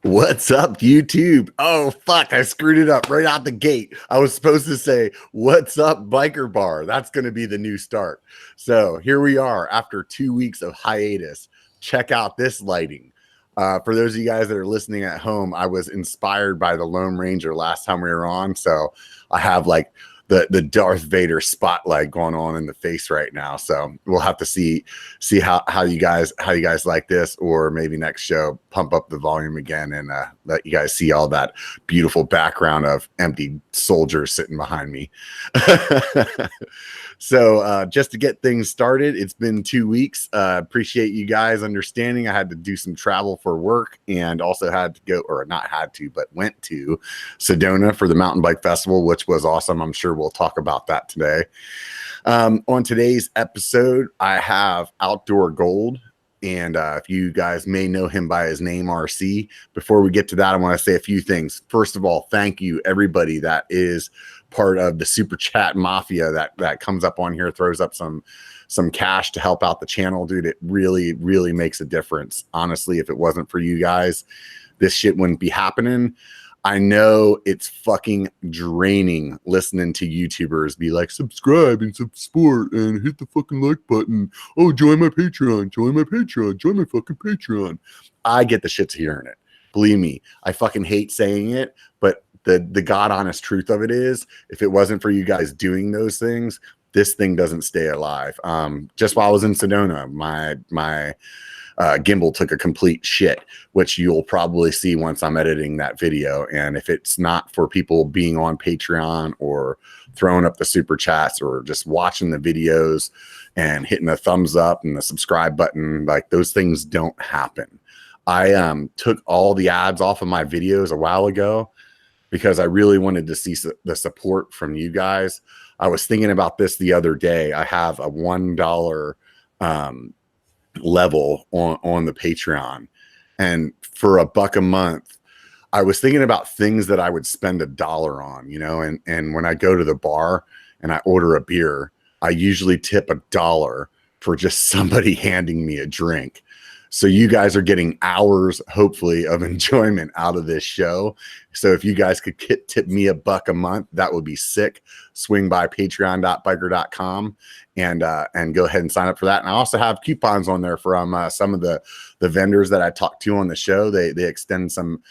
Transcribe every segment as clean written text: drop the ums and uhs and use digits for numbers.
What's up, YouTube? Oh, fuck. I screwed it up right out the gate. I was supposed to say, what's up, Biker Bar? That's going to be the new start. So here we are after 2 weeks of hiatus. Check out this lighting. For those of you guys that are listening at home, I was inspired by the Lone Ranger last time we were on. So I have like the Darth Vader spotlight going on in the face right now. So we'll have to see how you guys like this, or maybe next show pump up the volume again and let you guys see all that beautiful background of empty soldiers sitting behind me. So just to get things started, it's been 2 weeks. Appreciate you guys understanding. I had to do some travel for work and also had to go, or not had to, but went to Sedona for the mountain bike festival, which was awesome. I'm sure we'll talk about that today. On today's episode, I have Outdoor Gold. And if you guys may know him by his name, RC. Before we get to that, I want to say a few things. First of all, thank you, everybody that is part of the Super Chat Mafia that comes up on here, throws up some cash to help out the channel. Dude, it really, really makes a difference. Honestly, if it wasn't for you guys, this shit wouldn't be happening. I know it's fucking draining listening to YouTubers be like, subscribe and support and hit the fucking like button. Oh, join my Patreon, join my Patreon, join my fucking Patreon. I get the shits hearing it. Believe me, I fucking hate saying it, but the God honest truth of it is, if it wasn't for you guys doing those things, this thing doesn't stay alive. Just while I was in Sedona, my gimbal took a complete shit, which you'll probably see once I'm editing that video. And if it's not for people being on Patreon or throwing up the super chats or just watching the videos and hitting the thumbs up and the subscribe button, like those things don't happen. I took all the ads off of my videos a while ago because I really wanted to see the support from you guys. I was thinking about this the other day. I have a $1 level on the Patreon, and for $1 a month, I was thinking about things that I would spend $1 on, you know, and when I go to the bar and I order a beer, I usually tip $1 for just somebody handing me a drink. So you guys are getting hours, hopefully, of enjoyment out of this show. So if you guys could tip me $1 a month, that would be sick. Swing by patreon.biker.com and go ahead and sign up for that. And I also have coupons on there from some of the vendors that I talked to on the show. They extend some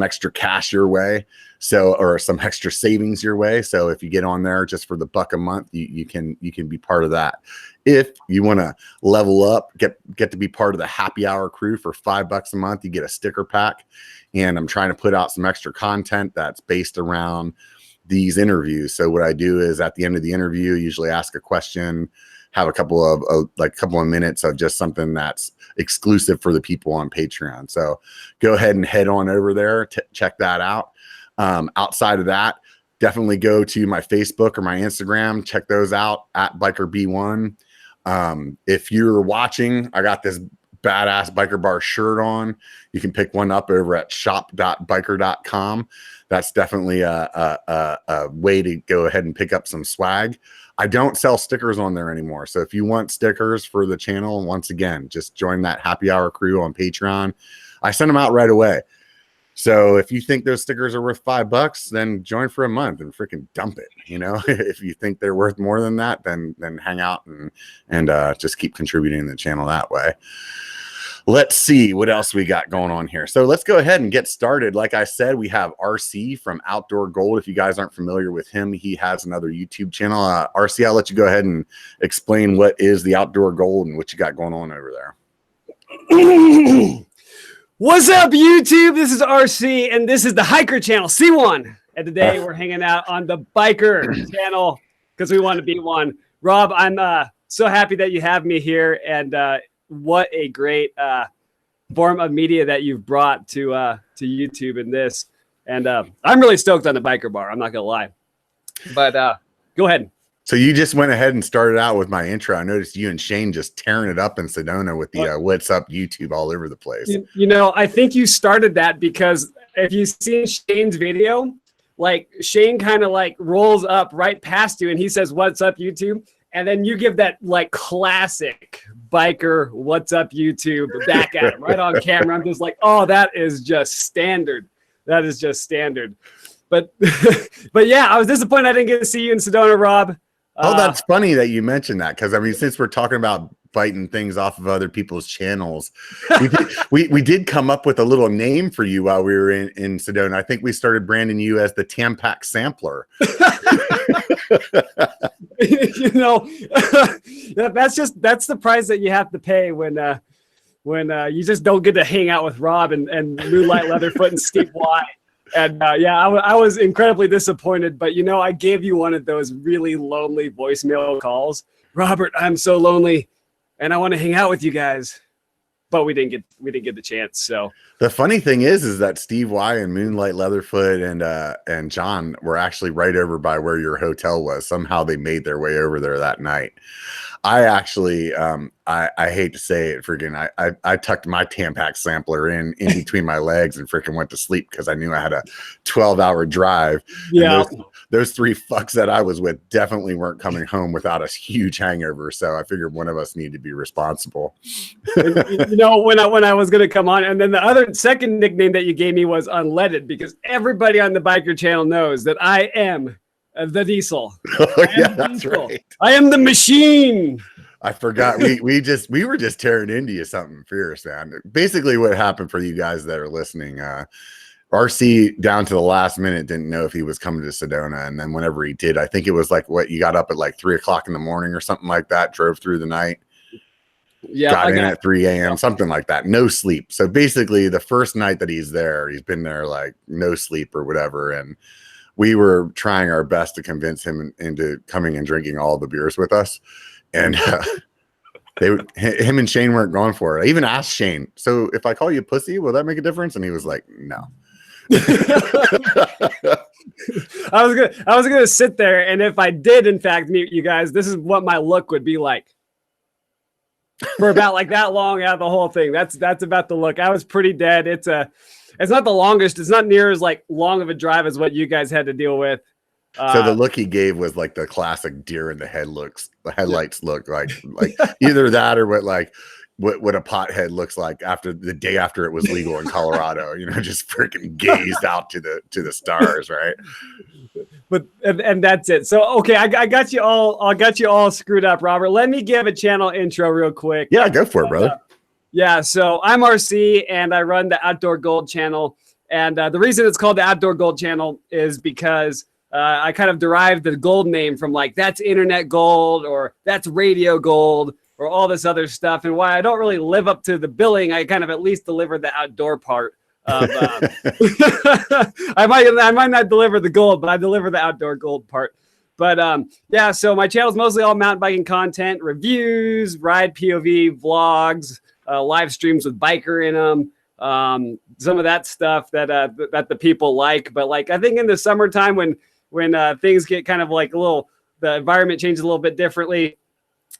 extra cash your way, so, or some extra savings your way. So if you get on there just for the $1 a month, you can be part of that. If you want to level up, get to be part of the happy hour crew for $5 a month, you get a sticker pack. And I'm trying to put out some extra content that's based around these interviews. So what I do is at the end of the interview, usually ask a question, have a couple of minutes of just something that's exclusive for the people on Patreon. So go ahead and head on over there to check that out. Outside of that, definitely go to my Facebook or my Instagram, check those out at Biker B1. If you're watching, I got this badass Biker Bar shirt on. You can pick one up over at shop.biker.com. That's definitely a way to go ahead and pick up some swag. I don't sell stickers on there anymore. So if you want stickers for the channel, once again, just join that happy hour crew on Patreon. I send them out right away. So if you think those stickers are worth $5, then join for a month and freaking dump it. You know, if you think they're worth more than that, then hang out and just keep contributing to the channel that way. Let's see what else we got going on here. So let's go ahead and get started. Like I said, we have RC from Outdoor Gold. If you guys aren't familiar with him, he has another YouTube channel. RC, I'll let you go ahead and explain what is the Outdoor Gold and what you got going on over there. What's up, YouTube? This is RC, and this is the Hiker channel, C1. And today we're hanging out on the Biker channel because we want to be one. Rob, I'm so happy that you have me here, and what a great form of media that you've brought to YouTube in this. And I'm really stoked on the Biker Bar. I'm not gonna lie, but go ahead. So you just went ahead and started out with my intro. I noticed you and Shane just tearing it up in Sedona with the what's up YouTube all over the place. You know, I think you started that because if you've seen Shane's video, like Shane kind of like rolls up right past you and he says, "What's up, YouTube?" And then you give that like classic Biker, what's up YouTube, back at him right on camera. I'm just like, oh, that is just standard. That is just standard. But but yeah, I was disappointed I didn't get to see you in Sedona, Rob. Oh, that's funny that you mentioned that, because I mean, since we're talking about biting things off of other people's channels, we did come up with a little name for you while we were in Sedona. I think we started branding you as the Tampax Sampler. You know, that's the price that you have to pay when you just don't get to hang out with Rob and Moonlight Leatherfoot and Steve Y. And I was incredibly disappointed, but you know, I gave you one of those really lonely voicemail calls. Robert, I'm so lonely and I want to hang out with you guys, but we didn't get the chance. So the funny thing is that Steve Y and Moonlight Leatherfoot and John were actually right over by where your hotel was. Somehow they made their way over there that night. I actually, I hate to say it, freaking, I tucked my Tampax sampler in between my legs and freaking went to sleep because I knew I had a 12-hour drive. Yeah. Those three fucks that I was with definitely weren't coming home without a huge hangover. So I figured one of us needed to be responsible. You know, when I was going to come on, and then the second nickname that you gave me was Unleaded, because everybody on the Biker channel knows that I am the Diesel. Oh, yeah, that's right. I am the machine. I forgot. We were just tearing into you something fierce, man. Basically, what happened for you guys that are listening, RC down to the last minute didn't know if he was coming to Sedona, and then whenever he did, I think it was like you got up at like 3 o'clock in the morning or something like that. Drove through the night. Yeah, got in at 3 a.m. something like that. No sleep. So basically, the first night that he's there, he's been there like no sleep or whatever, and we were trying our best to convince him into coming and drinking all the beers with us. And him and Shane weren't going for it. I even asked Shane, so if I call you pussy, will that make a difference? And he was like, no. I was gonna sit there, and if I did in fact meet you guys, this is what my look would be like for about like that long out of the whole thing. That's about the look. I was pretty dead. It's not the longest. It's not near as like long of a drive as what you guys had to deal with. So the look he gave was like the classic deer in the headlights look, like either that or what a pothead looks like after the day after it was legal in Colorado, you know, just freaking gazed out to the stars, right? But and that's it. So okay, I got you all screwed up, Robert. Let me give a channel intro real quick. Yeah, go for it, brother. Yeah, so I'm RC and I run the Outdoor Gold channel. And the reason it's called the Outdoor Gold channel is because I kind of derived the gold name from like that's internet gold or that's radio gold or all this other stuff. And why I don't really live up to the billing, I kind of at least deliver the outdoor part. Of, I might not deliver the gold, but I deliver the outdoor gold part. But yeah, so my channel is mostly all mountain biking content, reviews, ride POV, vlogs, live streams with biker in them, some of that stuff that the people like. But like I think in the summertime when things get kind of like the environment changes a little bit differently,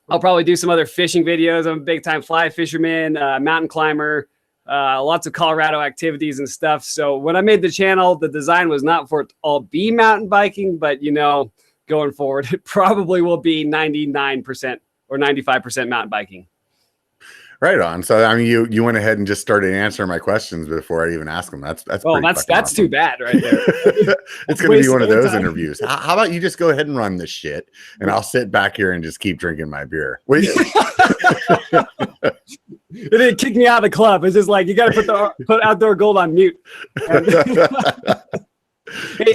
I'll probably do some other fishing videos. I'm a big time fly fisherman, mountain climber, lots of Colorado activities and stuff. So when I made the channel, the design was not for it to all be mountain biking, but you know, going forward, it probably will be 99% or 95% mountain biking. Right on. So I mean, you went ahead and just started answering my questions before I even asked them. That's awesome. Too bad right there. It's going to be one of those interviews. How about you just go ahead and run this shit, and I'll sit back here and just keep drinking my beer. They didn't kick me out of the club. It's just like you got to put Outdoor Gold on mute. Hey,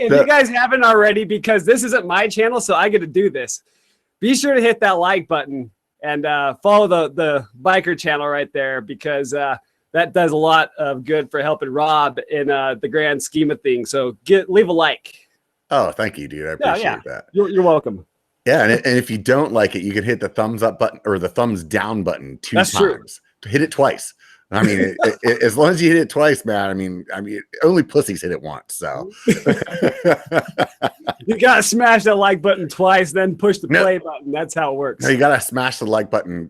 if you guys haven't already, because this isn't my channel, so I get to do this. Be sure to hit that like button and follow the biker channel right there, because that does a lot of good for helping Rob in the grand scheme of things. So leave a like. Oh, thank you, dude. I appreciate that. You're welcome. Yeah, and if you don't like it, you can hit the thumbs up button or the thumbs down button two times. True. Hit it twice. I mean, as long as you hit it twice, man. I mean, only pussies hit it once. So you gotta smash that like button twice, then push the play button. That's how it works. No, you gotta smash the like button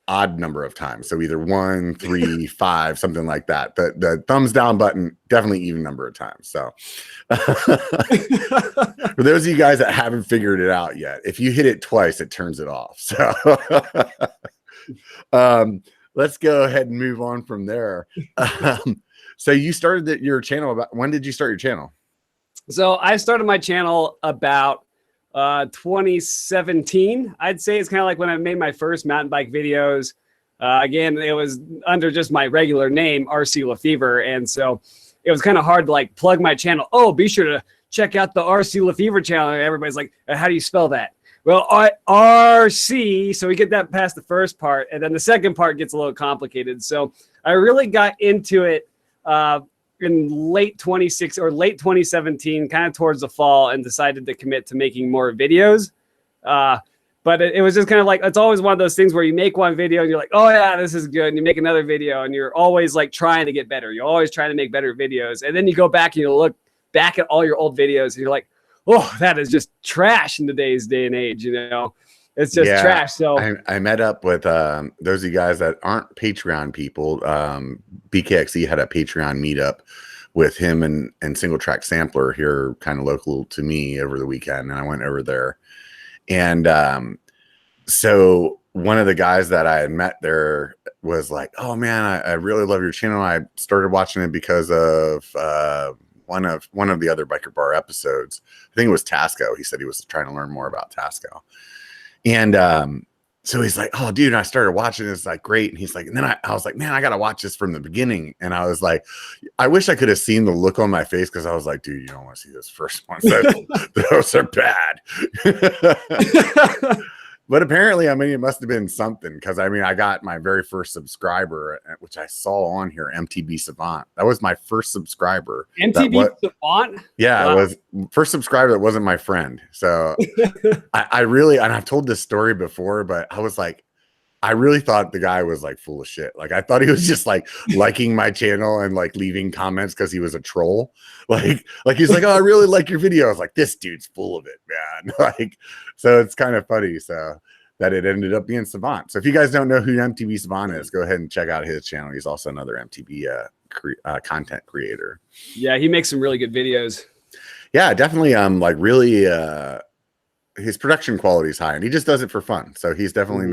odd number of times. So either 1, 3, 5, something like that. The thumbs down button, definitely even number of times. So for those of you guys that haven't figured it out yet, if you hit it twice, it turns it off. So Let's go ahead and move on from there. So you started your channel when did you start your channel? So I started my channel about 2017. I'd say it's kind of like when I made my first mountain bike videos. Again, it was under just my regular name, RC Lefevre. And so it was kind of hard to like plug my channel. Oh, be sure to check out the RC Lefevre channel. And everybody's like, how do you spell that? Well, RC. So we get that past the first part. And then the second part gets a little complicated. So I really got into it in late 2017, kind of towards the fall, and decided to commit to making more videos. But it was just kind of like, it's always one of those things where you make one video and you're like, oh yeah, this is good. And you make another video and you're always like trying to get better. You're always trying to make better videos. And then you go back and you look back at all your old videos and you're like, oh, that is just trash in today's day and age. You know, it's just trash. So I met up with those of you guys that aren't Patreon people. BKXE had a Patreon meetup with him and Single Track Sampler here, kind of local to me, over the weekend. And I went over there. And so one of the guys that I had met there was like, oh man, I really love your channel. I started watching it because of one of the other BKER Bar episodes. I think it was Tasco. He said he was trying to learn more about Tasco. And so he's like, oh, dude, and I started watching this, like, great. And he's like, and then I was like, man, I got to watch this from the beginning. And I was like, I wish I could have seen the look on my face, because I was like, dude, you don't want to see this first one. Those are bad. But apparently, I mean, it must have been something, because I mean, I got my very first subscriber, which I saw on here, MTB Savant. That was my first subscriber. MTB Savant? Yeah, wow. It was first subscriber that wasn't my friend. So I really, and I've told this story before, but I was like, I really thought the guy was like full of shit. Like, I thought he was just like liking my channel and like leaving comments because he was a troll. Like he's like, oh, I really like your video. I was like, this dude's full of it, man. Like, so it's kind of funny. So that it ended up being Savant. So if you guys don't know who MTV Savant is, go ahead and check out his channel. He's also another MTV content creator. Yeah, he makes some really good videos. Yeah, definitely. Like really. His production quality is high, and he just does it for fun. So he's definitely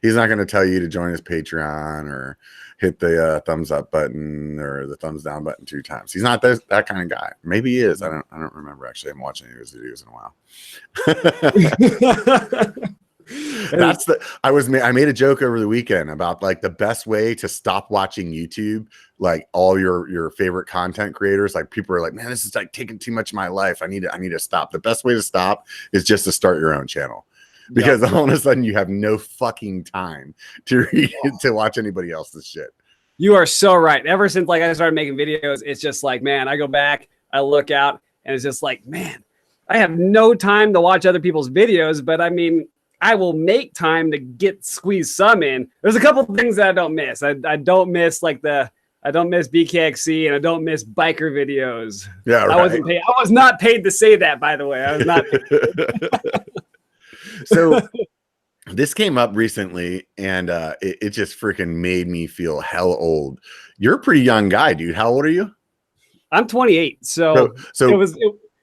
he's not going to tell you to join his Patreon or hit the thumbs up button or the thumbs down button 2 times. He's not that kind of guy. Maybe he is. I don't remember, actually. I'm watching any of his videos in a while. I made a joke over the weekend about like the best way to stop watching YouTube, like all your favorite content creators. Like, people are like, man, this is like taking too much of my life. I need to stop. The best way to stop is just to start your own channel, because all of a sudden you have no fucking time to watch anybody else's shit. You are so right. Ever since like I started making videos, it's just like, man, I go back, I look out, and it's just like, man, I have no time to watch other people's videos. But I mean, I will make time to squeeze some in. There's a couple of things that I don't miss. I don't miss like I don't miss BKXE, and I don't miss biker videos. Yeah, right. I was not paid to say that, by the way. I was not paid. So this came up recently, and it just freaking made me feel hell old. You're a pretty young guy, dude. How old are you? I'm 28. So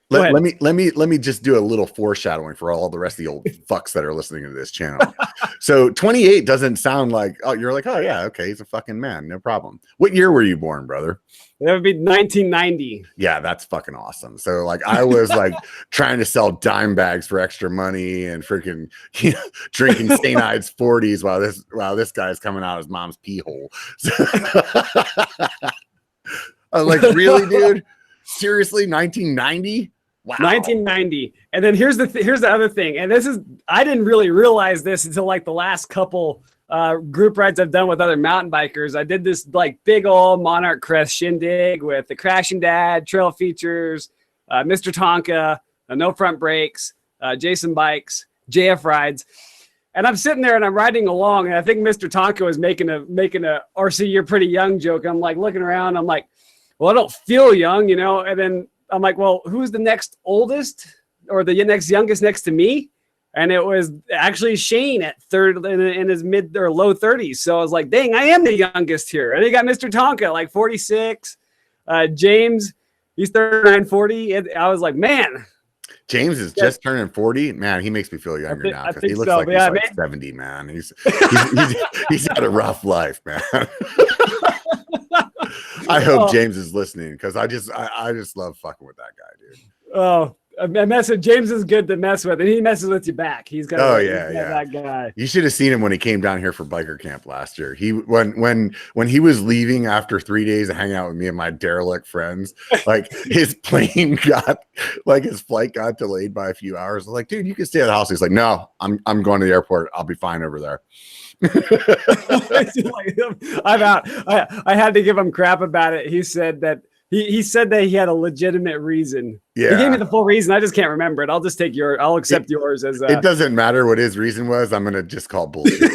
let me just do a little foreshadowing for all the rest of the old fucks that are listening to this channel. So 28 doesn't sound like, oh, you're like, oh yeah, okay, he's a fucking man, no problem. What year were you born, brother? That would be 1990. Yeah, that's fucking awesome. So like, I was like trying to sell dime bags for extra money and freaking, you know, drinking St. Ides 40s while this guy's coming out of his mom's pee hole. I'm like, really, dude? Seriously, 1990? Wow. 1990. And then here's the other thing. And I didn't really realize this until like the last couple group rides I've done with other mountain bikers. I did this like big old Monarch Crest shindig with the Crashing Dad, Trail Features, Mr. Tonka, No Front Brakes, Jason Bikes, JF Rides. And I'm sitting there and I'm riding along, and I think Mr. Tonka was making a RC, you're pretty young joke. I'm like looking around, I'm like, well, I don't feel young, you know? And then I'm like, well, who's the next oldest or the next youngest next to me? And it was actually Shane at third in his mid or low 30s. So I was like, dang, I am the youngest here. And then you got Mr. Tonka, like 46. James, he's 39, 40. And I was like, man. James is just turning 40. Man, he makes me feel younger now because he looks like he's like 70, man. He's had a rough life, man. I hope James is listening because I just love fucking with that guy, dude. Oh, James is good to mess with, and he messes with you back. He's got that guy. You should have seen him when he came down here for biker camp last year. When he was leaving after 3 days of hanging out with me and my derelict friends, like his flight got delayed by a few hours. I was like, dude, you can stay at the house. He's like, no, I'm going to the airport. I'll be fine over there. I'm out. I had to give him crap about it. He said that he said that he had a legitimate reason. Yeah. He gave me the full reason. I just can't remember it. I'll just take yours. I'll accept yours as it doesn't matter what his reason was. I'm gonna just call bullshit.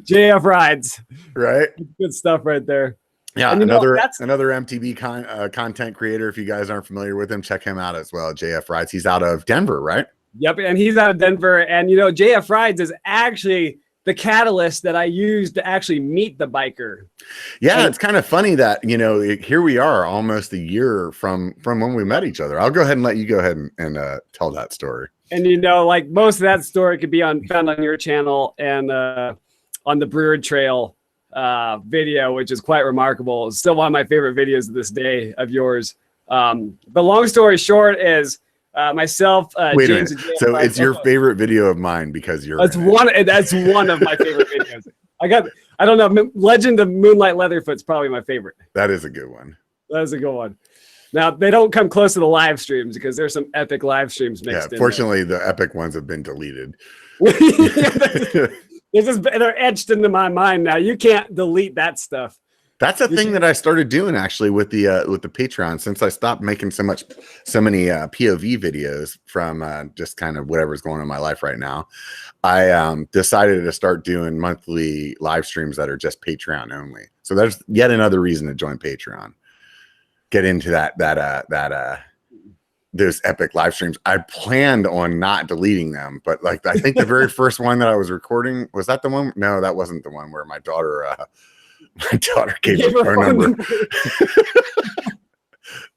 JF rides. Right. Good stuff right there. Yeah, another MTV content creator. If you guys aren't familiar with him, check him out as well. JF Rides. He's out of Denver, right? Yep, and he's out of Denver. And JF Rides is actually the catalyst that I used to actually meet the biker. Yeah, it's kind of funny that here we are almost a year from when we met each other. I'll go ahead and let you go ahead and tell that story. And like most of that story could be found on your channel and on the Brewer Trail video, which is quite remarkable. It's still one of my favorite videos of this day of yours. But long story short is myself, Wait James. A minute. So it's your favorite video of mine because you're. That's one of my favorite videos. I don't know. Legend of Moonlight Leatherfoot's probably my favorite. That is a good one. That is a good one. Now they don't come close to the live streams because there's some epic live streams mixed in. Fortunately, the epic ones have been deleted. They're etched into my mind now. You can't delete that stuff. That's a thing that I started doing actually with the Patreon since I stopped making so many POV videos from just kind of whatever's going on in my life right now. I decided to start doing monthly live streams that are just Patreon only. So there's yet another reason to join Patreon. Get into those epic live streams. I planned on not deleting them, but I think the very first one that I was recording, was that the one? No, that wasn't the one where my daughter gave her phone number.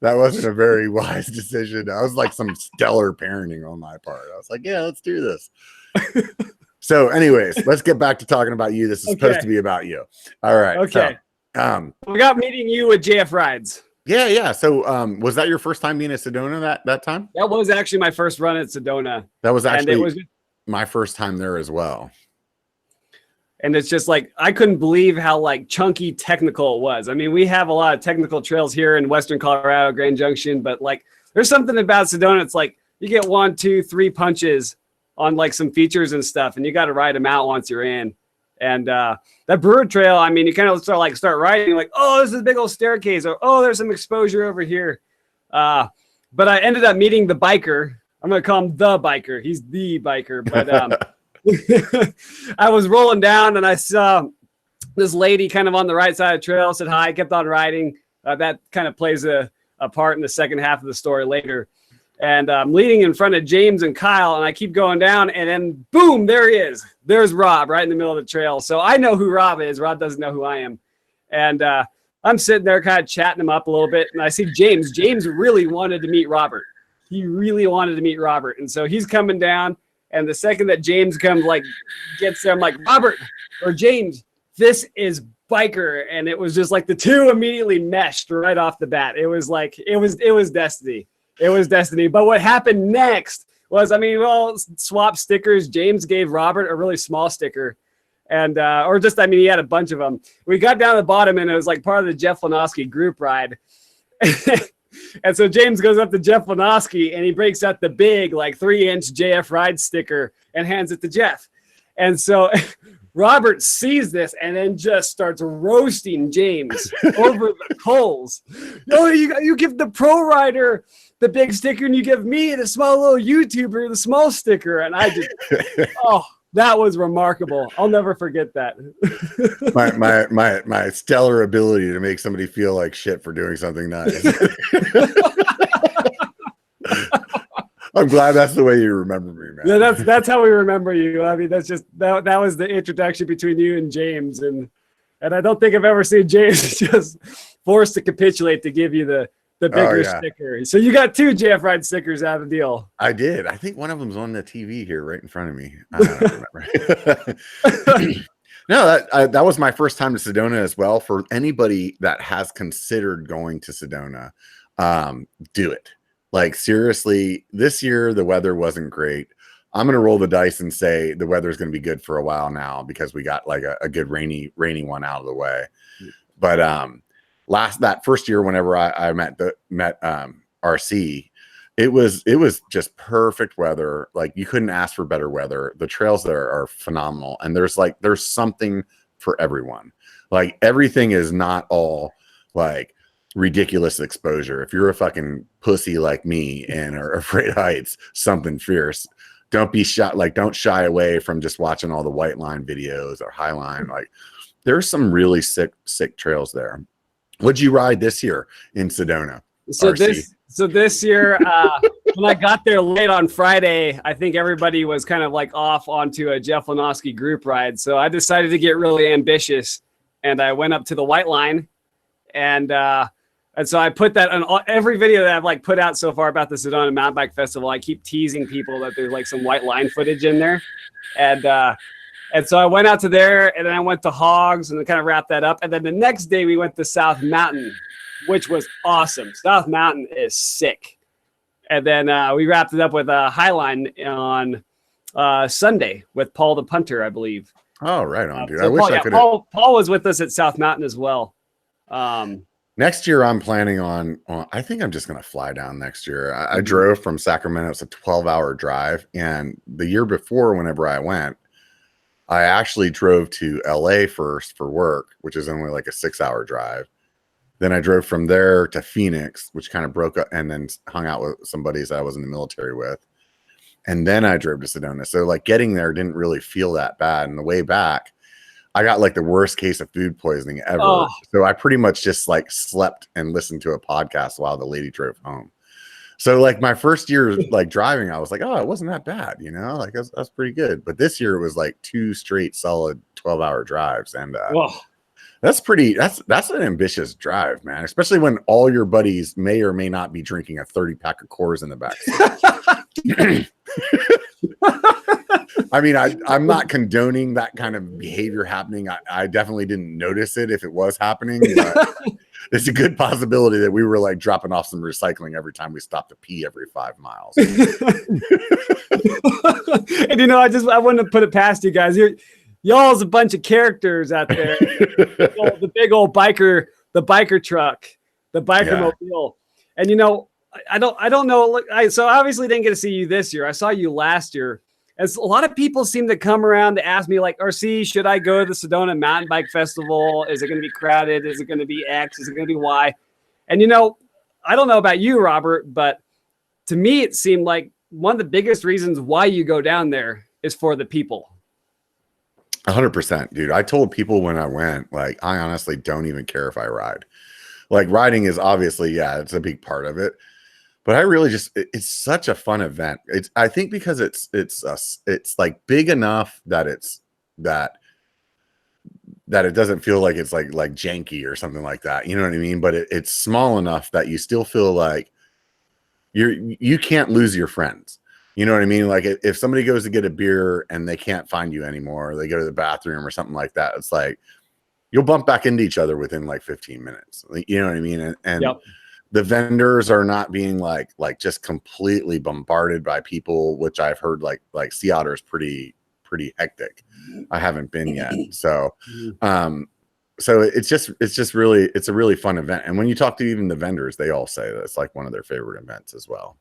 That wasn't a very wise decision. That was like some stellar parenting on my part. I was like, yeah, let's do this. So anyways, let's get back to talking about you. This is supposed to be about you. All right. Okay. So, we got meeting you with JF Rides. Yeah. So was that your first time being at Sedona that time? That was actually my first run at Sedona. That was actually my first time there as well. And it's just like, I couldn't believe how chunky technical it was. I mean, we have a lot of technical trails here in Western Colorado, Grand Junction, but there's something about Sedona. It's like you get 1, 2, 3 punches on some features and stuff, and you got to ride them out once you're in. And that Brewer Trail, I mean, you kind of start riding oh, this is a big old staircase, or oh, there's some exposure over here. But I ended up meeting the biker. I'm going to call him the biker. He's the biker, but I was rolling down and I saw this lady kind of on the right side of the trail, said hi, kept on riding. That kind of plays a part in the second half of the story later. And I'm leading in front of James and Kyle, and I keep going down, and then boom, there he is. There's Rob right in the middle of the trail. So I know who Rob is. Rob doesn't know who I am. And I'm sitting there kind of chatting him up a little bit, and I see James. James really wanted to meet Robert. He really wanted to meet Robert. And so he's coming down. And the second that James comes, gets there, I'm like, Robert or James, this is biker. And it was just the two immediately meshed right off the bat. It was it was destiny. It was destiny. But what happened next was, swap stickers. James gave Robert a really small sticker. And, he had a bunch of them. We got down to the bottom and it was part of the Jeff Lenoski group ride. And so James goes up to Jeff Lenoski and he breaks out the big 3-inch JF Ride sticker and hands it to Jeff. And so Robert sees this and then just starts roasting James over the coals. No, you give the pro rider the big sticker and you give me, the small little YouTuber, the small sticker. And I just, that was remarkable. I'll never forget that. my stellar ability to make somebody feel like shit for doing something nice. I'm glad that's the way you remember me, man. Yeah, that's how we remember you. I mean, that's just that was the introduction between you and James, and I don't think I've ever seen James just forced to capitulate to give you the the bigger sticker. So you got 2 JF Ride stickers out of the deal. I did. I think one of them's on the TV here right in front of me. I don't remember. No, that was my first time to Sedona as well. For anybody that has considered going to Sedona, do it. Like, seriously, this year the weather wasn't great. I'm going to roll the dice and say the weather is going to be good for a while now because we got like a good rainy one out of the way. But that first year, whenever I met RC, it was just perfect weather. Like, you couldn't ask for better weather. The trails there are phenomenal, and there's something for everyone. Like, everything is not all like ridiculous exposure. If you're a fucking pussy like me and are afraid of heights, something fierce. Don't be shy. Like, don't shy away from just watching all the white line videos or high line. Like, there's some really sick trails there. What'd you ride this year in Sedona? So this year, when I got there late on Friday, I think everybody was kind of like off onto a Jeff Lenoski group ride. So I decided to get really ambitious, and I went up to the white line, and so I put that on every video that I've like put out so far about the Sedona Mountain Bike Festival. I keep teasing people that there's like some white line footage in there. And so I went out to there, and then I went to Hogs and kind of wrapped that up. And then the next day we went to South Mountain, which was awesome. South Mountain is sick. And then we wrapped it up with a Highline on Sunday with Paul the Punter, I believe. Oh, right on, dude. So I wish I could. Paul was with us at South Mountain as well. Next year, I'm planning on I think I'm just going to fly down next year. I drove from Sacramento. It's a 12-hour drive. And the year before, whenever I went, I actually drove to LA first for work, which is only like a 6-hour drive. Then I drove from there to Phoenix, which kind of broke up, and then hung out with some buddies I was in the military with. And then I drove to Sedona. So like getting there didn't really feel that bad. And the way back, I got like the worst case of food poisoning ever. Oh. So I pretty much just like slept and listened to a podcast while the lady drove home. So like my first year like driving, I was like, oh, it wasn't that bad, you know, like that's pretty good. But this year it was like 2 straight solid 12-hour drives. And that's an ambitious drive, man, especially when all your buddies may or may not be drinking a 30-pack of Coors in the back. I mean, I'm not condoning that kind of behavior happening. I definitely didn't notice it if it was happening. But it's a good possibility that we were like dropping off some recycling every time we stopped to pee every 5 miles. And you know, I wouldn't have put it past you guys. Y'all's a bunch of characters out there. The big old biker, the biker truck, the biker mobile. And you know, I don't know. So obviously didn't get to see you this year. I saw you last year. As a lot of people seem to come around to ask me, like, RC, should I go to the Sedona Mountain Bike Festival? Is it going to be crowded? Is it going to be X? Is it going to be Y? And, you know, I don't know about you, Robert, but to me, it seemed like one of the biggest reasons why you go down there is for the people. 100%, dude. I told people when I went, like, I honestly don't even care if I ride. Like, riding is obviously, it's a big part of it. But I really it's such a fun event. I think because it's like big enough that that it doesn't feel like it's like janky or something like that. You know what I mean? But it's small enough that you still feel like you can't lose your friends. You know what I mean? Like if somebody goes to get a beer and they can't find you anymore, or they go to the bathroom or something like that, it's like you'll bump back into each other within like 15 minutes. You know what I mean? And yep. The vendors are not being like just completely bombarded by people, which I've heard like Sea Otter's pretty hectic. I haven't been yet. So so it's a really fun event. And when you talk to even the vendors, they all say that it's like one of their favorite events as well.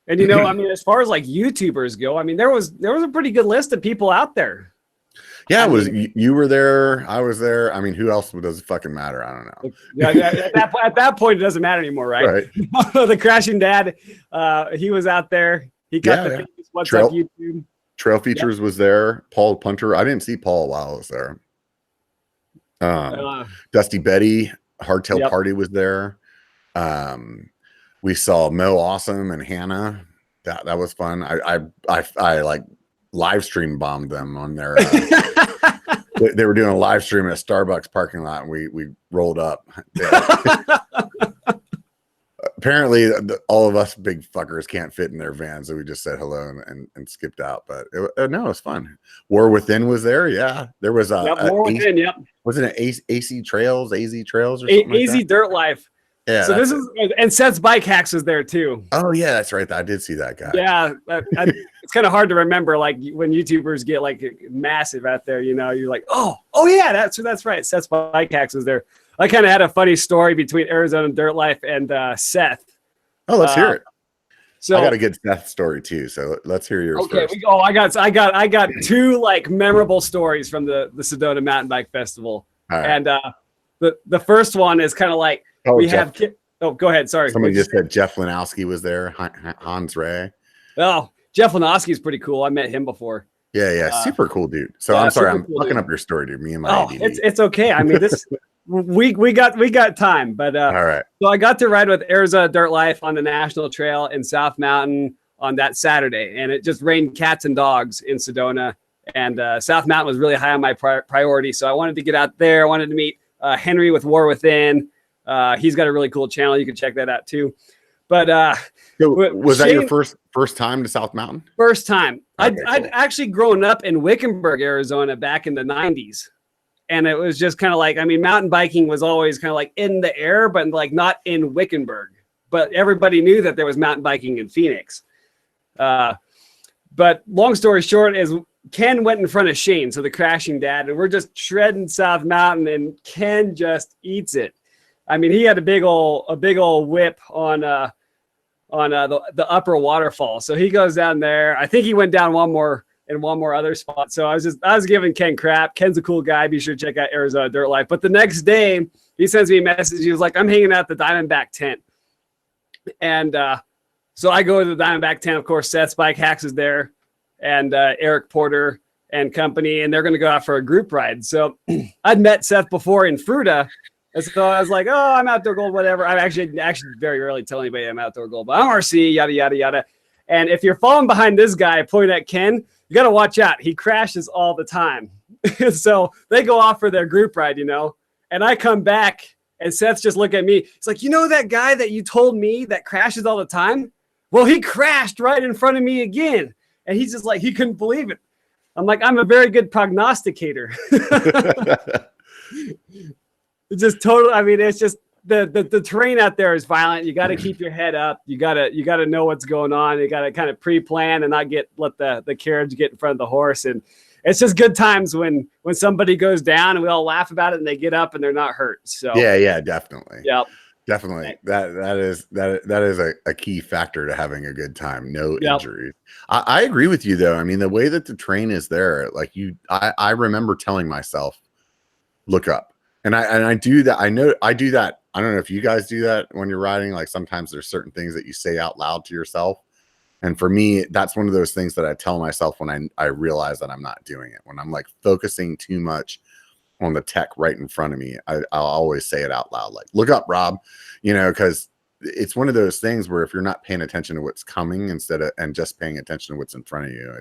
And you know, I mean, as far as like YouTubers go, I mean, there was a pretty good list of people out there. Yeah, you were there. I was there. I mean, who else does it fucking matter? I don't know. Yeah, at that point, it doesn't matter anymore, right? The Crashing Dad, he was out there. He got the famous What's Up YouTube. Trail Features was there. Paul Punter. I didn't see Paul while I was there. Dusty Betty, Hardtail Party was there. We saw Mo Awesome and Hannah. That was fun. I like live stream bombed them on their they were doing a live stream at a Starbucks parking lot, and we rolled up. apparently all of us big fuckers can't fit in their vans, so we just said hello and skipped out. But no, it was fun. War Within was there. Yeah, there was War Within. Yep. Wasn't it AC Trails, AZ Trails, or something AZ like that? Dirt Life. Yeah. So this is, and Seth's Bike Hacks was there too. Oh yeah, that's right. I did see that guy. Yeah, it's kind of hard to remember, like when YouTubers get like massive out there. You're like, oh yeah, that's right. Seth's Bike Hacks was there. I kind of had a funny story between Arizona Dirt Life and Seth. Oh, let's hear it. So I got a good Seth story too. So let's hear yours first. We go. I got two like memorable stories from the Sedona Mountain Bike Festival, right. And the first one is kind of like go ahead. Sorry, somebody just said Jeff Lanowski was there. Hans Ray. Oh, Jeff Lanowski is pretty cool. I met him before. Yeah, super cool dude. So I'm sorry, I'm fucking up your story, dude. Me and my ADD. It's okay. I mean, this we got time, but all right. So I got to ride with Arizona Dirt Life on the National Trail in South Mountain on that Saturday, and it just rained cats and dogs in Sedona, and South Mountain was really high on my priority, so I wanted to get out there. I wanted to meet Henry with War Within. He's got a really cool channel. You can check that out too. But so was that your first time to South Mountain? First time. Okay, I'd actually grown up in Wickenburg, Arizona back in the 90s. And it was just kind of like, I mean, mountain biking was always kind of like in the air, but like not in Wickenburg. But everybody knew that there was mountain biking in Phoenix. But long story short is Ken went in front of Shane, so the crashing dad, and we're just shredding South Mountain, and Ken just eats it. I mean, he had a big old whip on the upper waterfall. So he goes down there. I think he went down one more other spot. So I was giving Ken crap. Ken's a cool guy. Be sure to check out Arizona Dirt Life. But the next day he sends me a message. He was like, I'm hanging out at the Diamondback tent. And so I go to the Diamondback tent. Of course, Seth's Bike Hacks is there, and Eric Porter and company, and they're going to go out for a group ride. So I'd met Seth before in Fruta. And so I was like, oh, I'm Outdoor Gold, whatever. I actually very rarely tell anybody I'm Outdoor Gold, but I'm RC, yada, yada, yada. And if you're following behind this guy pointing at Ken, you got to watch out. He crashes all the time. So they go off for their group ride, and I come back and Seth's just looking at me. He's like, that guy that you told me that crashes all the time? Well, he crashed right in front of me again. And he's just like, he couldn't believe it. I'm like, I'm a very good prognosticator. It's just total. I mean, it's just the terrain out there is violent. You got to keep your head up. You got to know what's going on. You got to kind of pre-plan and not let the carriage get in front of the horse. And it's just good times when somebody goes down and we all laugh about it and they get up and they're not hurt. So yeah, definitely. Yep. Definitely. That is a key factor to having a good time. No injuries. I agree with you though. I mean, the way that the train is there, like I remember telling myself, look up. And I do that. I know I do that. I don't know if you guys do that when you're riding. Like sometimes there's certain things that you say out loud to yourself. And for me, that's one of those things that I tell myself when I realize that I'm not doing it. When I'm like focusing too much on the tech right in front of me, I'll always say it out loud. Like, look up, Rob, because it's one of those things where if you're not paying attention to what's coming and just paying attention to what's in front of you,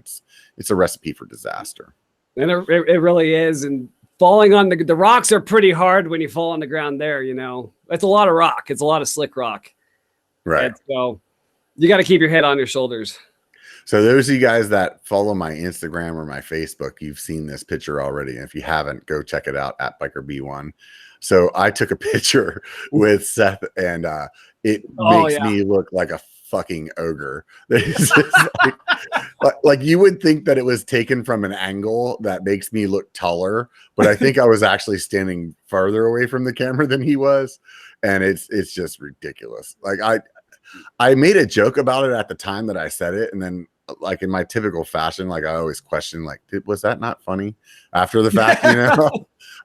it's a recipe for disaster. And it really is. And falling on the rocks are pretty hard when you fall on the ground there, It's a lot of rock. It's a lot of slick rock. Right. And so you got to keep your head on your shoulders. So those of you guys that follow my Instagram or my Facebook, you've seen this picture already. And if you haven't, go check it out at B1KER. So I took a picture with Seth and it makes me look like a fucking ogre. Like you would think that it was taken from an angle that makes me look taller, but I think I was actually standing farther away from the camera than he was, and it's just ridiculous. Like I made a joke about it at the time that I said it, and then like in my typical fashion, like I always question, like, was that not funny after the fact? I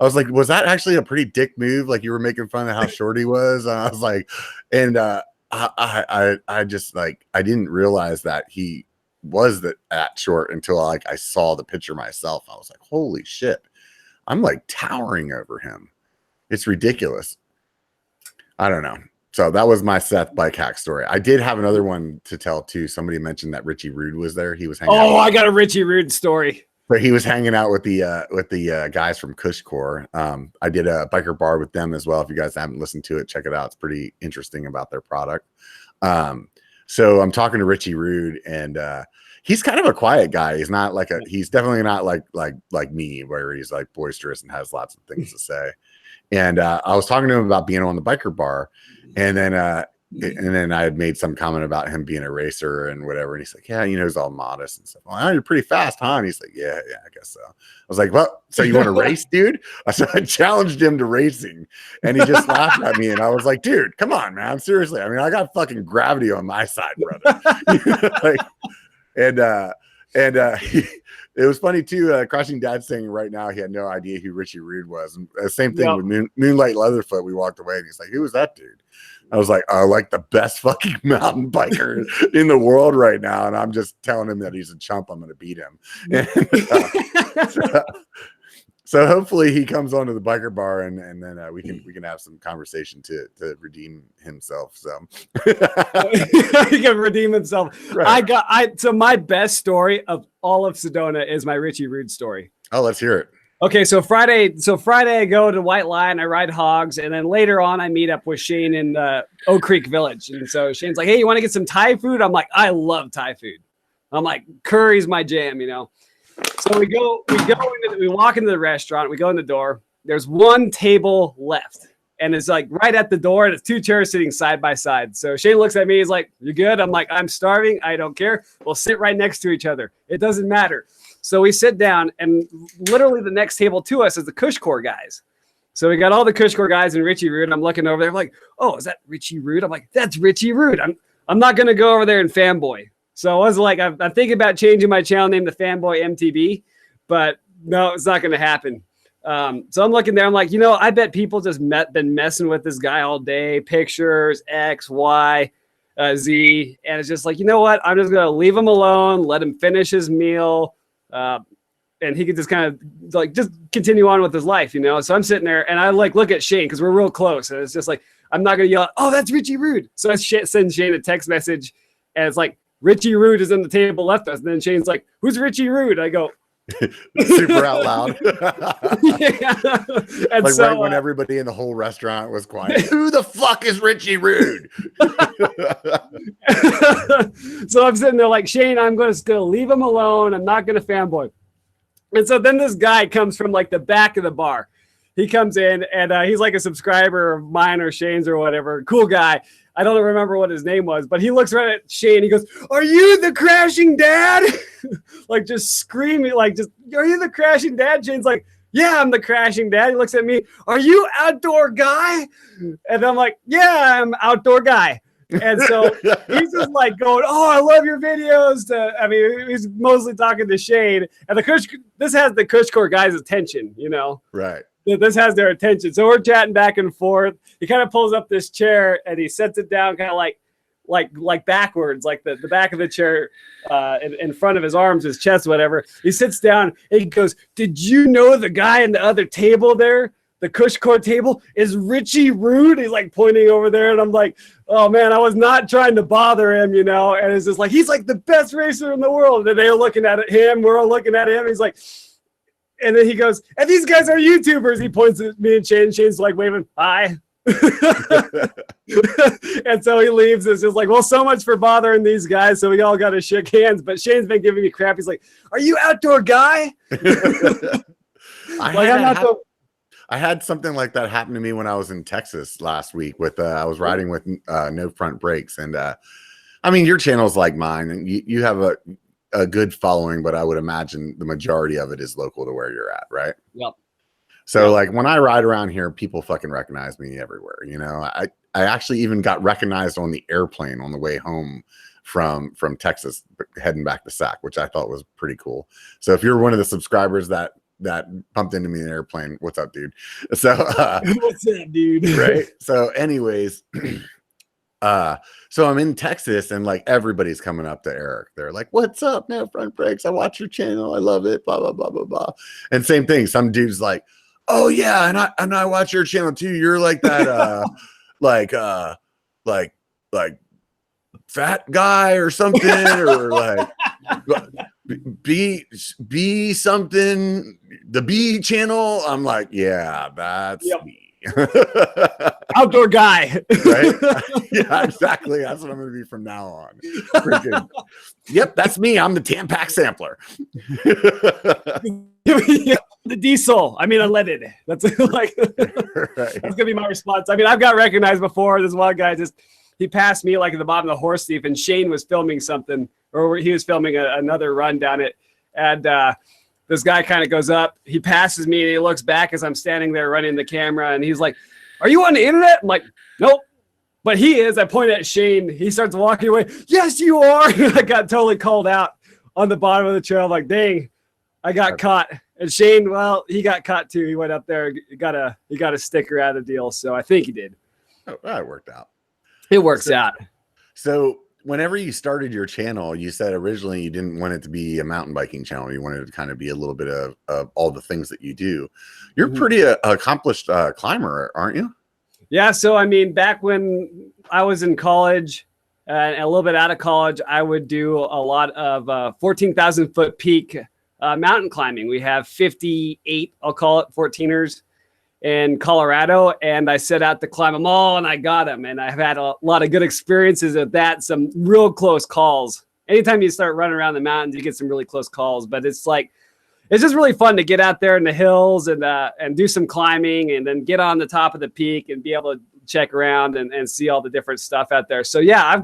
was like, was that actually a pretty dick move? Like you were making fun of how short he was. I was like, and I just like I didn't realize that he was that short until I saw the picture myself. I was like, holy shit, I'm like towering over him. It's ridiculous. I don't know. So that was my Seth Bike Hack story. I did have another one to tell too. Somebody mentioned that Richie Rude was there. He was hanging out. I got a Richie Rude story. So he was hanging out with the guys from KER. I did a biker bar with them as well. If you guys haven't listened to it, check it out. It's pretty interesting about their product. So I'm talking to Richie Rude, and he's kind of a quiet guy. He's not like he's definitely not like me, where he's like boisterous and has lots of things to say. And I was talking to him about being on the biker bar, and then I had made some comment about him being a racer and whatever. And he's like, yeah, he's all modest and stuff. Well, you're pretty fast, huh? And he's like, yeah, I guess so. I was like, well, so you want to race, dude? So I challenged him to racing, and he just laughed at me. And I was like, dude, come on, man. Seriously. I mean, I got fucking gravity on my side, brother. It was funny too. Crushing Dad saying right now he had no idea who Richie Rude was. And same thing with Moonlight Leatherfoot. We walked away, and he's like, who was that dude? I was like, like the best fucking mountain biker in the world right now. And I'm just telling him that he's a chump. I'm going to beat him. And, so hopefully he comes onto the biker bar, and then we can have some conversation to redeem himself. So he can redeem himself. Right. So my best story of all of Sedona is my Richie Rude story. Oh, let's hear it. Okay, so Friday I go to White Lion, I ride hogs, and then later on I meet up with Shane in Oak Creek Village. And so Shane's like, hey, you want to get some Thai food? I'm like, I love Thai food. I'm like, curry's my jam, So we walk into the restaurant, we go in the door. There's one table left, and it's like right at the door, and it's two chairs sitting side by side. So Shane looks at me, he's like, you good? I'm like, I'm starving, I don't care. We'll sit right next to each other. It doesn't matter. So we sit down, and literally the next table to us is the KER guys. So we got all the KER guys and Richie Rude. I'm looking over there, I'm like, oh, is that Richie Rude? I'm like, that's Richie Rude. I'm not gonna go over there and fanboy. So I was like, I'm thinking about changing my channel name to Fanboy MTB, but no, it's not gonna happen. So I'm looking there, I'm like, I bet people just been messing with this guy all day, pictures, X, Y, Z, and it's just like, you know what? I'm just gonna leave him alone, let him finish his meal. And he could just kind of just continue on with his life, So I'm sitting there, and I look at Shane because we're real close, and it's just like, I'm not gonna yell, oh, that's Richie Rude. So I send Shane a text message, and it's like, Richie Rude is on the table left us. And then Shane's like, who's Richie Rude? I go, super out loud. Yeah. And like right when everybody in the whole restaurant was quiet. Who the fuck is Richie Rude? So I'm sitting there like, Shane, I'm going to leave him alone. I'm not going to fanboy. And so then this guy comes from the back of the bar. He comes in, and he's like a subscriber of mine or Shane's or whatever. Cool guy. I don't remember what his name was, but he looks right at Shane. He goes, are you the crashing dad? Just screaming, are you the crashing dad? Shane's like, yeah, I'm the crashing dad. He looks at me, are you outdoor guy? And I'm like, yeah, I'm outdoor guy. And so he's just going, oh, I love your videos. He's mostly talking to Shane. And this has the KER guys' attention, Right. This has their attention. So we're chatting back and forth. He kind of pulls up this chair, and he sets it down kind of like backwards, like the back of the chair in front of his arms, his chest, whatever. He sits down, and he goes, did you know the guy in the other table there, the KER table, is Richie Rude? He's pointing over there, and I'm like, oh man, I was not trying to bother him, and it's just like, he's the best racer in the world. And they're looking at him, we're all looking at him. He's like, and then he goes, and these guys are YouTubers. He points at me and Shane. Shane's waving, hi. And so he leaves. It's just well, so much for bothering these guys. So we all got to shake hands. But Shane's been giving me crap. He's like, are you outdoor guy? I had something like that happen to me when I was in Texas last week I was riding with no front brakes. And your channel's like mine, and you have a good following, but I would imagine the majority of it is local to where you're at, right? Yep. So when I ride around here, people fucking recognize me everywhere. I actually even got recognized on the airplane on the way home from Texas, heading back to SAC, which I thought was pretty cool. So if you're one of the subscribers that bumped into me in an airplane, what's up, dude? So what's up, dude? Right. So anyways, so I'm in Texas, and everybody's coming up to Eric. They're like, what's up? No front brakes. I watch your channel. I love it. Blah, blah, blah, blah, blah. And same thing. Some dude's like, oh yeah. And I watch your channel too. You're like that, like fat guy or something, or be something, the B channel. I'm like, yeah, that's me. Outdoor guy. Right? Yeah, exactly. That's what I'm going to be from now on. Freaking, yep, that's me. I'm the Tampax sampler. The diesel. I mean, unleaded. That's like, right. That's going to be my response. I mean, I've got recognized before. This one guy he passed me like at the bottom of the horse thief, and Shane was filming something, or he was filming another run down it. And this guy kind of goes up. He passes me, and he looks back as I'm standing there running the camera, and he's like, "Are you on the internet?" I'm like, "Nope." But he is. I point at Shane. He starts walking away. "Yes, you are." I got totally called out on the bottom of the trail. I'm like, dang, I got caught. And Shane, well, he got caught too. He went up there, he got a sticker out of the deal. So I think he did. Oh, that worked out. It works out. So whenever you started your channel, you said originally you didn't want it to be a mountain biking channel. You wanted it to kind of be a little bit of all the things that you do. You're pretty accomplished climber, aren't you? Yeah. So, I mean, back when I was in college and a little bit out of college, I would do a lot of 14,000 foot peak mountain climbing. We have 58, I'll call it 14ers in Colorado. And I set out to climb them all and I got them. And I've had a lot of good experiences with that. Some real close calls. Anytime you start running around the mountains, you get some really close calls, but it's just really fun to get out there in the hills and do some climbing and then get on the top of the peak and be able to check around and see all the different stuff out there. So yeah,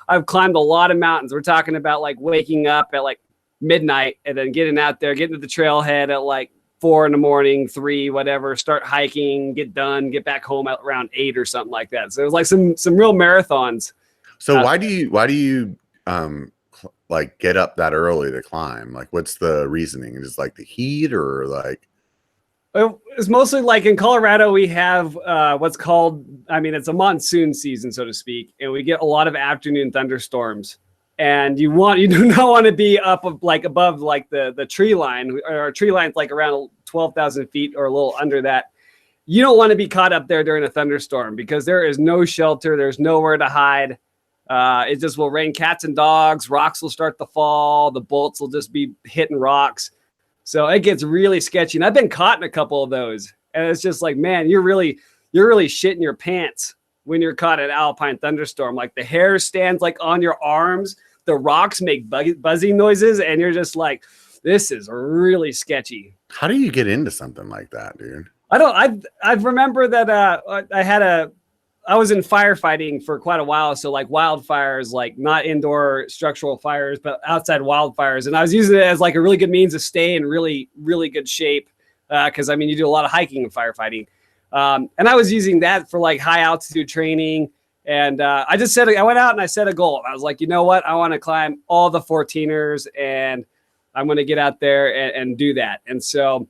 I've climbed a lot of mountains. We're talking about like waking up at like midnight and then getting out there, getting to the trailhead at like 4 a.m, 3, whatever, start hiking, get done, get back home at around 8 or something like that. So it was like some real marathons. So why do you like get up that early to climb? Like, what's the reasoning? Is it like the heat or like? It's mostly like in Colorado, we have what's called, I mean, it's a monsoon season, so to speak, and we get a lot of afternoon thunderstorms. And you do not want to be up like above like the tree line. Our tree line's like around 12,000 feet or a little under that. You don't want to be caught up there during a thunderstorm because there is no shelter. There's nowhere to hide. It just will rain cats and dogs. Rocks will start to fall. The bolts will just be hitting rocks. So it gets really sketchy. And I've been caught in a couple of those. And it's just like, man, you're really shitting your pants when you're caught at alpine thunderstorm. Like the hair stands like on your arms. The rocks make buzzing noises. And you're just like, this is really sketchy. How do you get into something like that, dude? I remember that I was in firefighting for quite a while. So like wildfires, like not indoor structural fires, but outside wildfires. And I was using it as like a really good means to stay in really, really good shape. Cause I mean, you do a lot of hiking and firefighting. And I was using that for like high altitude training. And I went out and I set a goal. I was like, you know what? I want to climb all the 14ers and I'm going to get out there and do that. And so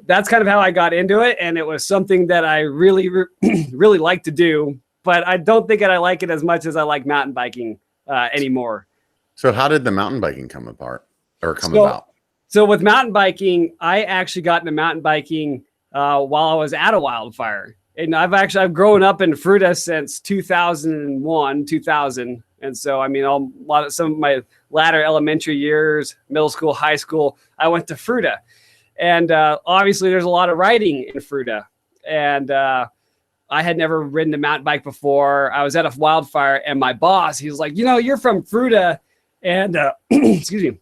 that's kind of how I got into it. And it was something that I really, really like to do, but I don't think that I like it as much as I like mountain biking anymore. So how did the mountain biking come about? So with mountain biking, I actually got into mountain biking while I was at a wildfire. And I've grown up in Fruita since 2000. And so, I mean, some of my latter elementary years, middle school, high school, I went to Fruita. And obviously there's a lot of riding in Fruita. And I had never ridden a mountain bike before. I was at a wildfire and my boss, he was like, you know, you're from Fruita and excuse me,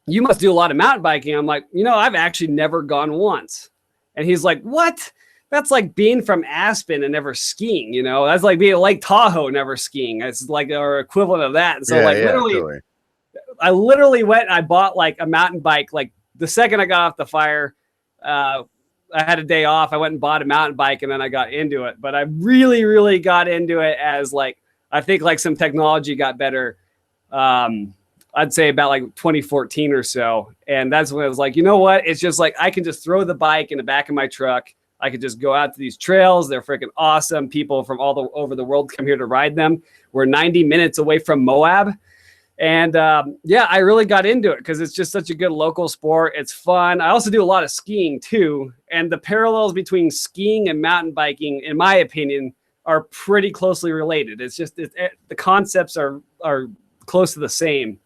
you must do a lot of mountain biking. I'm like, you know, I've actually never gone once. And he's like, what? That's like being from Aspen and never skiing, you know, that's like being at Lake Tahoe, never skiing. It's like our equivalent of that. And so totally. I literally went and I bought like a mountain bike. Like the second I got off the fire, I had a day off. I went and bought a mountain bike and then I got into it. But I really, really got into it as like, I think like some technology got better. I'd say about like 2014 or so. And that's when I was like, you know what? It's just like, I can just throw the bike in the back of my truck. I could just go out to these trails. They're freaking awesome. People from over the world come here to ride them. We're 90 minutes away from Moab. And yeah, I really got into it because it's just such a good local sport. It's fun. I also do a lot of skiing too. And the parallels between skiing and mountain biking, in my opinion, are pretty closely related. It's just the concepts are close to the same.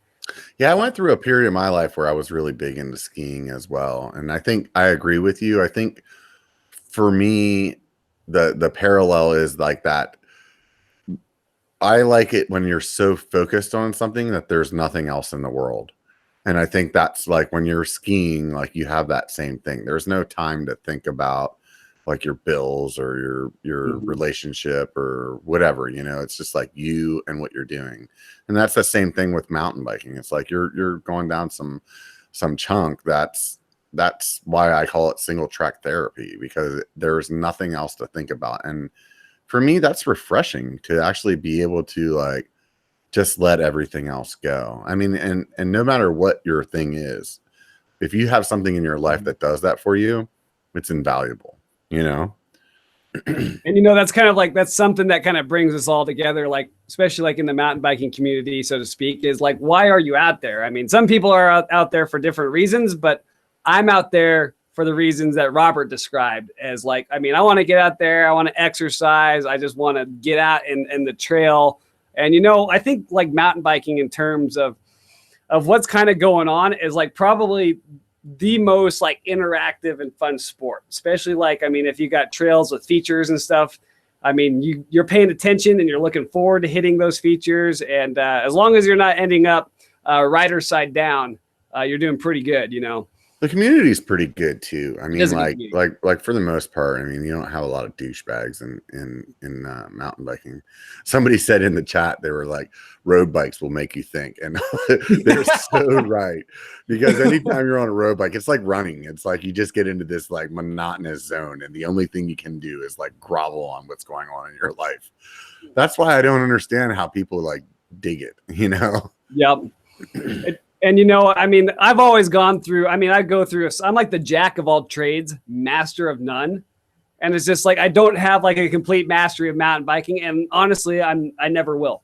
Yeah, I went through a period of my life where I was really big into skiing as well. And I think I agree with you. I think for me, the parallel is like that. I like it when you're so focused on something that there's nothing else in the world. And I think that's like when you're skiing, like you have that same thing. There's no time to think about like your bills or your relationship or whatever, it's just like you and what you're doing. And that's the same thing with mountain biking. It's like you're going down some chunk. That's why I call it single track therapy, because there's nothing else to think about. And for me, that's refreshing to actually be able to like just let everything else go. I mean, and no matter what your thing is, if you have something in your life that does that for you, it's invaluable, And that's kind of like, that's something that kind of brings us all together, like especially like in the mountain biking community, so to speak, is like, why are you out there? I mean, some people are out there for different reasons, but I'm out there for the reasons that Robert described as like, I mean, I want to get out there, I want to exercise, I just want to get out in the trail. And, I think like mountain biking in terms of what's kind of going on is like probably the most like interactive and fun sport, especially like, I mean, if you got trails with features and stuff, I mean, you're paying attention and you're looking forward to hitting those features. And as long as you're not ending up rider side down, you're doing pretty good, The community is pretty good too. I mean, like for the most part, I mean, you don't have a lot of douchebags in mountain biking. Somebody said in the chat, they were like, road bikes will make you think. And they're so right. Because anytime you're on a road bike, it's like running. It's like you just get into this like monotonous zone. And the only thing you can do is like grovel on what's going on in your life. That's why I don't understand how people like dig it, Yep. And, I mean, I've always gone through, I mean, I'm like the jack of all trades, master of none. And it's just like, I don't have like a complete mastery of mountain biking. And honestly, I never will.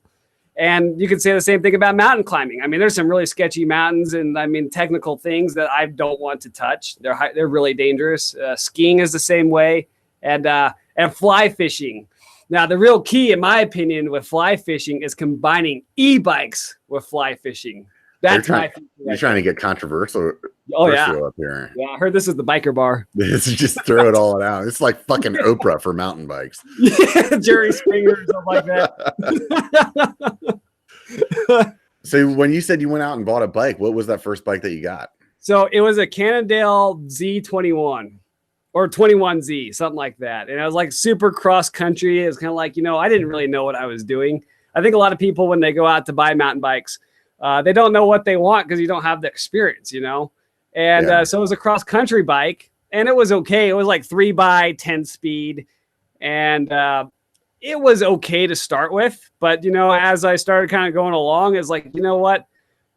And you can say the same thing about mountain climbing. I mean, there's some really sketchy mountains and I mean, technical things that I don't want to touch. They're really dangerous. Skiing is the same way. And fly fishing. Now, the real key, in my opinion, with fly fishing is combining e-bikes with fly fishing. That's you're trying to get controversial. Oh yeah, up here. Yeah, I heard this is the biker bar. This is just throw it all out. It's like fucking Oprah for mountain bikes. Yeah, Jerry Springer or something like that. So when you said you went out and bought a bike, what was that first bike that you got? So it was a Cannondale Z21 or 21Z, something like that. And I was like super cross country. It was kind of like, I didn't really know what I was doing. I think a lot of people, when they go out to buy mountain bikes, they don't know what they want because you don't have the experience, And so it was a cross country bike and it was okay. It was like 3x10 speed. And it was okay to start with. But, as I started kind of going along, it's like, you know what?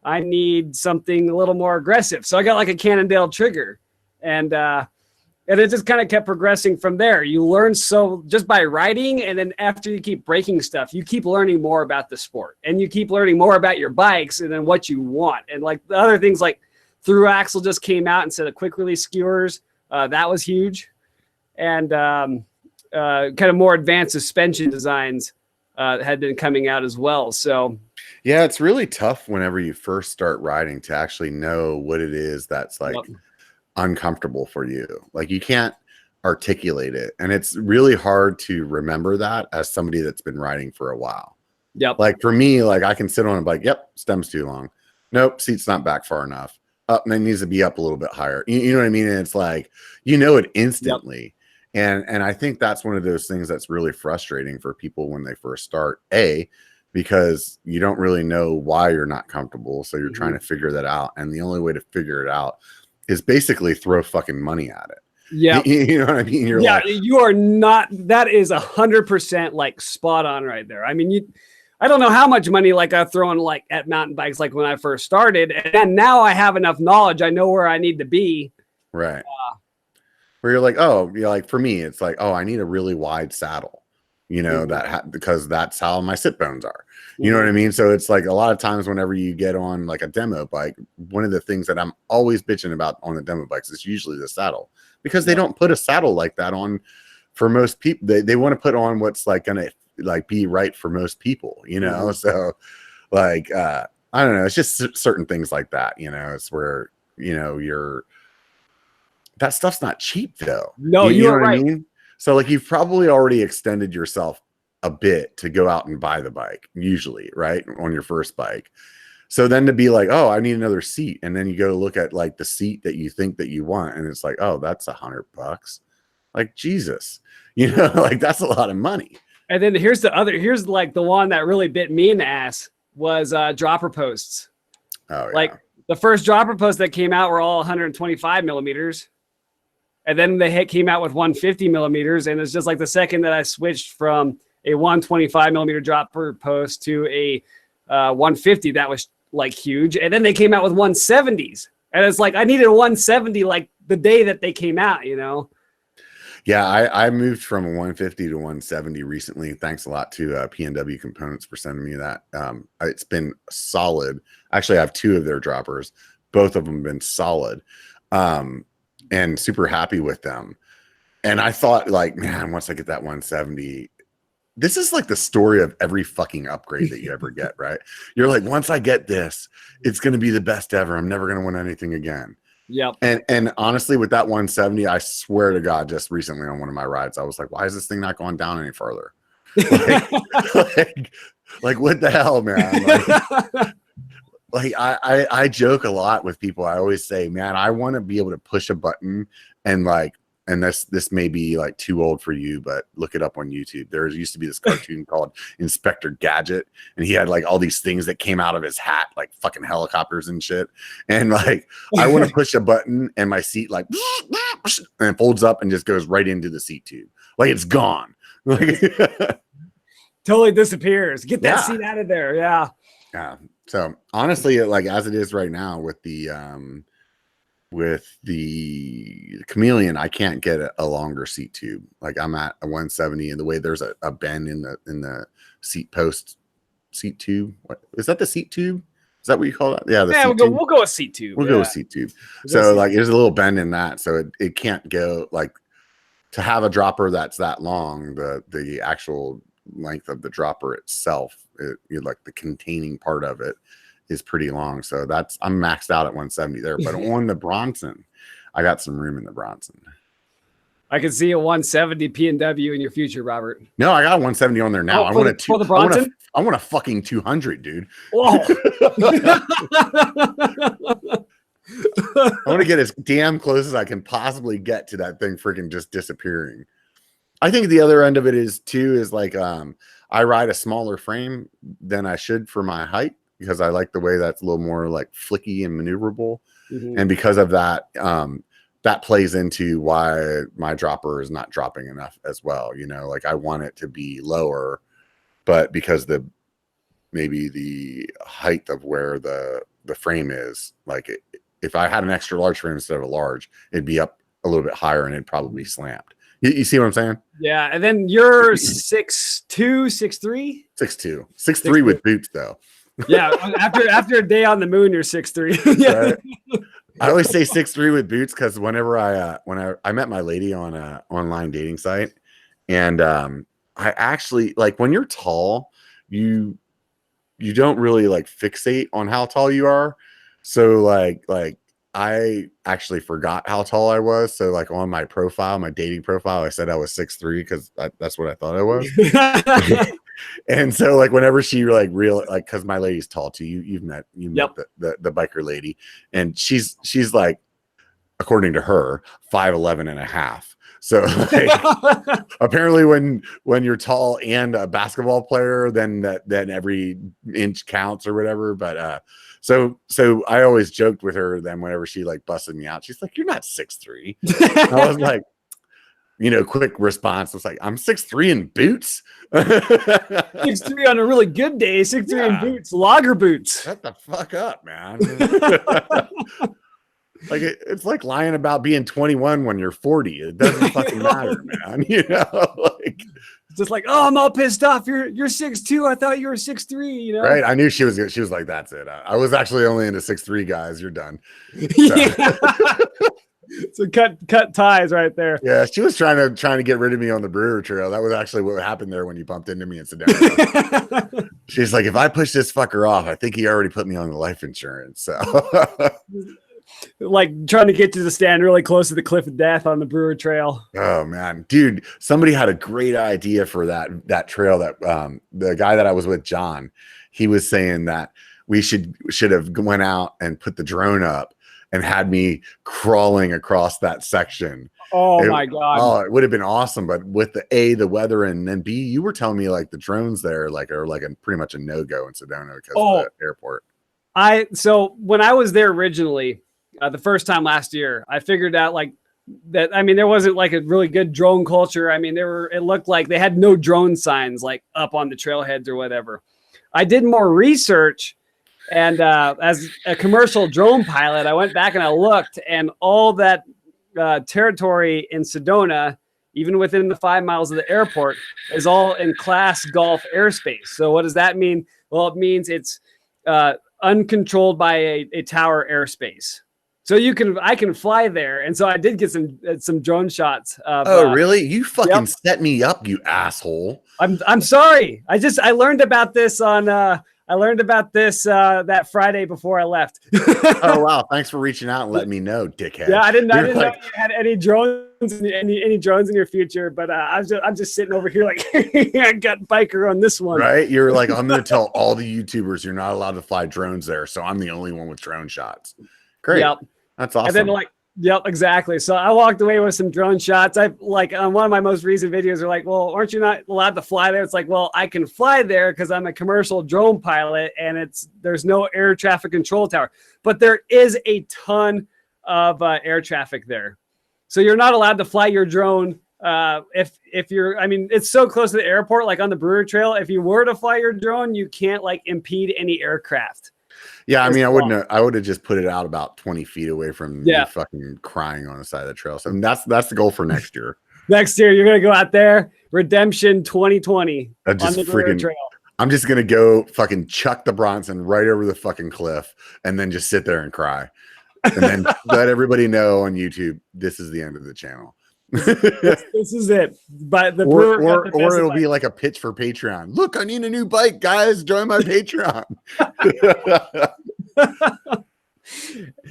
I need something a little more aggressive. So I got like a Cannondale trigger. And it just kind of kept progressing from there. You learn so just by riding. And then after you keep breaking stuff, you keep learning more about the sport and you keep learning more about your bikes and then what you want. And like the other things like through axle just came out instead of quick release skewers. That was huge. And kind of more advanced suspension designs had been coming out as well. So yeah, it's really tough whenever you first start riding to actually know what it is that's like uncomfortable for you. Like you can't articulate it, and it's really hard to remember that as somebody that's been riding for a while. Yep. Like for me, like I can sit on a bike, yep, stem's too long, nope, seat's not back far enough, up, and it needs to be up a little bit higher, you know what I mean? And it's like it instantly. Yep. And I think that's one of those things that's really frustrating for people when they first start, because you don't really know why you're not comfortable, so you're trying to figure that out, and the only way to figure it out is basically throw fucking money at it. Yeah. You know what I mean? You are not, that is 100% like spot on right there. I mean, I don't know how much money like I've thrown like at mountain bikes, like when I first started, and now I have enough knowledge. I know where I need to be. Right. Where you're like, like for me, it's like, I need a really wide saddle, because that's how my sit bones are. You know what I mean? So it's like a lot of times whenever you get on like a demo bike, one of the things that I'm always bitching about on the demo bikes is usually the saddle, because they don't put a saddle like that on for most people. They want to put on what's like going to like be right for most people, So like, I don't know. It's just certain things like that, it's where, that stuff's not cheap though. No, you know are what right. I mean? So like you've probably already extended yourself a bit to go out and buy the bike, usually, right? On your first bike. So then to be like, oh, I need another seat. And then you go to look at like the seat that you think that you want. And it's like, oh, that's $100. Like, Jesus, like that's a lot of money. And then here's like the one that really bit me in the ass was dropper posts. Oh, yeah. Like the first dropper posts that came out were all 125 millimeters. And then they came out with 150 millimeters. And it's just like the second that I switched from a 125 millimeter dropper post to a 150, that was like huge. And then they came out with 170s. And it's like, I needed a 170 like the day that they came out, Yeah, I moved from 150 to 170 recently. Thanks a lot to PNW Components for sending me that. It's been solid. Actually, I have 2 of their droppers. Both of them have been solid. And super happy with them. And I thought like, man, once I get that 170, this is like the story of every fucking upgrade that you ever get, right? You're like, once I get this, it's going to be the best ever. I'm never going to win anything again. Yep. And honestly, with that 170, I swear to God, just recently on one of my rides, I was like, why is this thing not going down any further? Like what the hell, man? Like I joke a lot with people. I always say, man, I want to be able to push a button and like, and this may be like too old for you, but look it up on YouTube. There used to be this cartoon called Inspector Gadget, and he had like all these things that came out of his hat, like fucking helicopters and shit. And like, I want to push a button and my seat like, and it folds up and just goes right into the seat tube. Like it's gone. Like, totally disappears. Get that seat out of there. Yeah. Yeah. So honestly, like as it is right now with the Chameleon, I can't get a longer seat tube. Like I'm at a 170, and the way there's a bend in the seat post seat tube. What is that? The seat tube? Is that what you call it? Yeah. We'll go with seat tube. We'll go with seat tube. So like there's a little bend in that, so it can't go like to have a dropper that's that long. The actual length of the dropper itself, like the containing part of it, is pretty long. So I'm maxed out at 170 there. But on the Bronson, I got some room in the Bronson. I can see a 170 P&W in your future, Robert. No, I got a 170 on there now. I want a fucking 200, dude. Whoa. I want to get as damn close as I can possibly get to that thing freaking just disappearing. I think the other end of it is like I ride a smaller frame than I should for my height, because I like the way that's a little more like flicky and maneuverable. Mm-hmm. And because of that, that plays into why my dropper is not dropping enough as well. Like I want it to be lower, but because maybe the height of where the frame is, like if I had an extra large frame instead of a large, it'd be up a little bit higher and it'd probably be slammed. You see what I'm saying? Yeah. And then you're 6'2", 6'3"? 6'2", 6'3" with boots though. Yeah. After a day on the moon, you're 6'3". Yeah. Right? I always say 6'3" with boots because whenever I met my lady on a online dating site, and I actually like when you're tall, you don't really like fixate on how tall you are. So like I actually forgot how tall I was. So like on my profile, my dating profile, I said I was 6'3" because that's what I thought I was. And so like whenever she like because my lady's tall too. You've met the biker lady, and she's like, according to her, 5'11" and a half. So like, apparently when you're tall and a basketball player, then every inch counts or whatever. But so I always joked with her then whenever she like busted me out, she's like, "You're not 6'3". I was like, quick response was like, "I'm 6'3" in boots." 6'3" on a really good day, 6'3" in boots, logger boots. Shut the fuck up, man. Like it's like lying about being 21 when you're 40. It doesn't fucking matter, man. Like it's just like, oh, I'm all pissed off. You're 6'2". I thought you were 6'3", Right. I knew she was like, that's it. I was actually only into 6'3" guys. You're done. So. Yeah. So cut ties right there. Yeah, she was trying to get rid of me on the Brewer Trail. That was actually what happened there when you bumped into me in Sedona. She's like, if I push this fucker off, I think he already put me on the life insurance. So like trying to get to the stand really close to the cliff of death on the Brewer Trail. Oh man, dude, somebody had a great idea for that trail. That the guy that I was with, John, he was saying that we should have went out and put the drone up and had me crawling across that section. Oh my God. Oh, it would have been awesome. But with the weather, and then B, you were telling me like the drones there are like pretty much a no-go in Sedona because of the airport. So when I was there originally, the first time last year, I figured out like that. I mean, there wasn't like a really good drone culture. I mean, it looked like they had no drone signs like up on the trailheads or whatever. I did more research, and as a commercial drone pilot, I went back and I looked, and all that territory in Sedona, even within the 5 miles of the airport, is all in Class Golf airspace. So what does that mean? Well, it means it's uncontrolled by a tower airspace. So I can fly there, and so I did get some drone shots. Really? You fucking set me up, you asshole! I'm sorry. I learned about this on that Friday before I left. Oh wow! Thanks for reaching out and letting me know, dickhead. Yeah, I didn't know you had any drones in your future, but I'm just sitting over here like I got biker on this one. Right? You're like, I'm going to tell all the YouTubers you're not allowed to fly drones there, so I'm the only one with drone shots. Great. Yep. That's awesome. And then yep, exactly. So I walked away with some drone shots. I like on one of my most recent videos, they're like, well, aren't you not allowed to fly there? It's like, well, I can fly there because I'm a commercial drone pilot and there's no air traffic control tower, but there is a ton of air traffic there. So you're not allowed to fly your drone. If you're, I mean, it's so close to the airport, like on the Brewer Trail, if you were to fly your drone, you can't like impede any aircraft. Yeah, I mean, I would have just put it out about 20 feet away from you fucking crying on the side of the trail. So that's the goal for next year. Next year, you're gonna go out there, Redemption 2020 on the Brewer Trail. I'm just gonna go fucking chuck the Bronson right over the fucking cliff and then just sit there and cry, and then let everybody know on YouTube this is the end of the channel. This is it. But the or it'll be like a pitch for Patreon. Look, I need a new bike, guys. Join my Patreon.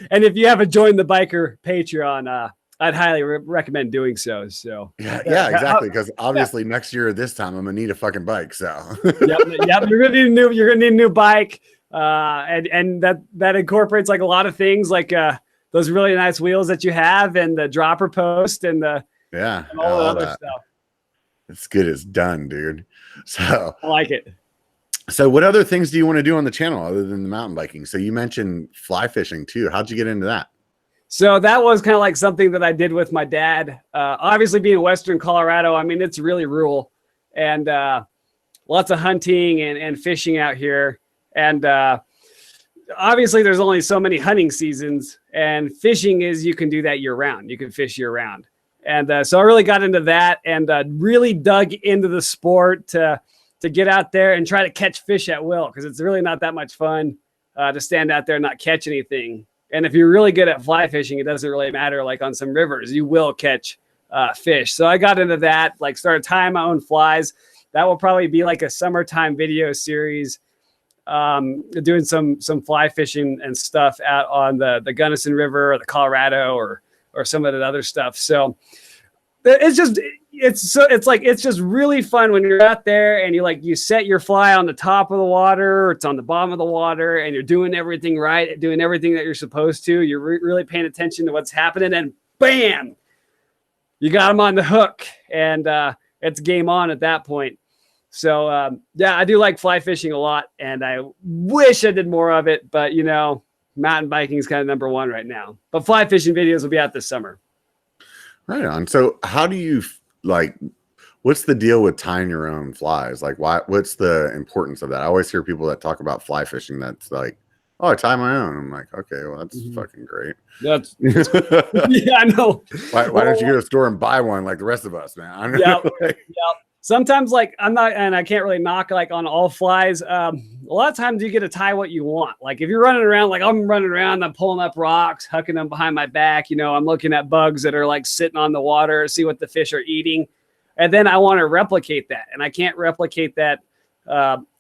And if you haven't joined the Biker Patreon, I'd highly recommend doing so. So yeah, exactly. Because obviously next year at this time I'm gonna need a fucking bike. So yep, you're gonna need a new bike, and that incorporates like a lot of things like those really nice wheels that you have and the dropper post and all the other stuff. It's good as done, dude. So I like it. So what other things do you want to do on the channel other than the mountain biking? So you mentioned fly fishing too. How'd you get into that? So that was kind of like something that I did with my dad. Obviously being in Western Colorado, I mean, it's really rural and lots of hunting and fishing out here. And obviously there's only so many hunting seasons, and fishing is, you can do that year round. You can fish year round. And so I really got into that and really dug into the sport to get out there and try to catch fish at will, because it's really not that much fun to stand out there and not catch anything. And if you're really good at fly fishing, it doesn't really matter. Like on some rivers, you will catch fish. So I got into that, like started tying my own flies. That will probably be like a summertime video series, doing some fly fishing and stuff out on the Gunnison River or the Colorado or some of the other stuff. So it's just really fun when you're out there and you set your fly on the top of the water, or it's on the bottom of the water, and you're doing everything right, doing everything that you're supposed to. You're really paying attention to what's happening, and bam, you got them on the hook, and it's game on at that point. So I do like fly fishing a lot, and I wish I did more of it, but mountain biking is kind of number one right now. But fly fishing videos will be out this summer. Right on. So how do you what's the deal with tying your own flies? Like what's the importance of that? I always hear people that talk about fly fishing that's like, oh, I tie my own. I'm like, okay, well, that's fucking great. Yeah, I know. Why don't you go to the store and buy one like the rest of us, man? Yeah. Sometimes I'm not, and I can't really knock like on all flies. A lot of times you get to tie what you want. Like if you're running around, like I'm running around, I'm pulling up rocks, hucking them behind my back. I'm looking at bugs that are like sitting on the water, see what the fish are eating. And then I want to replicate that. And I can't replicate that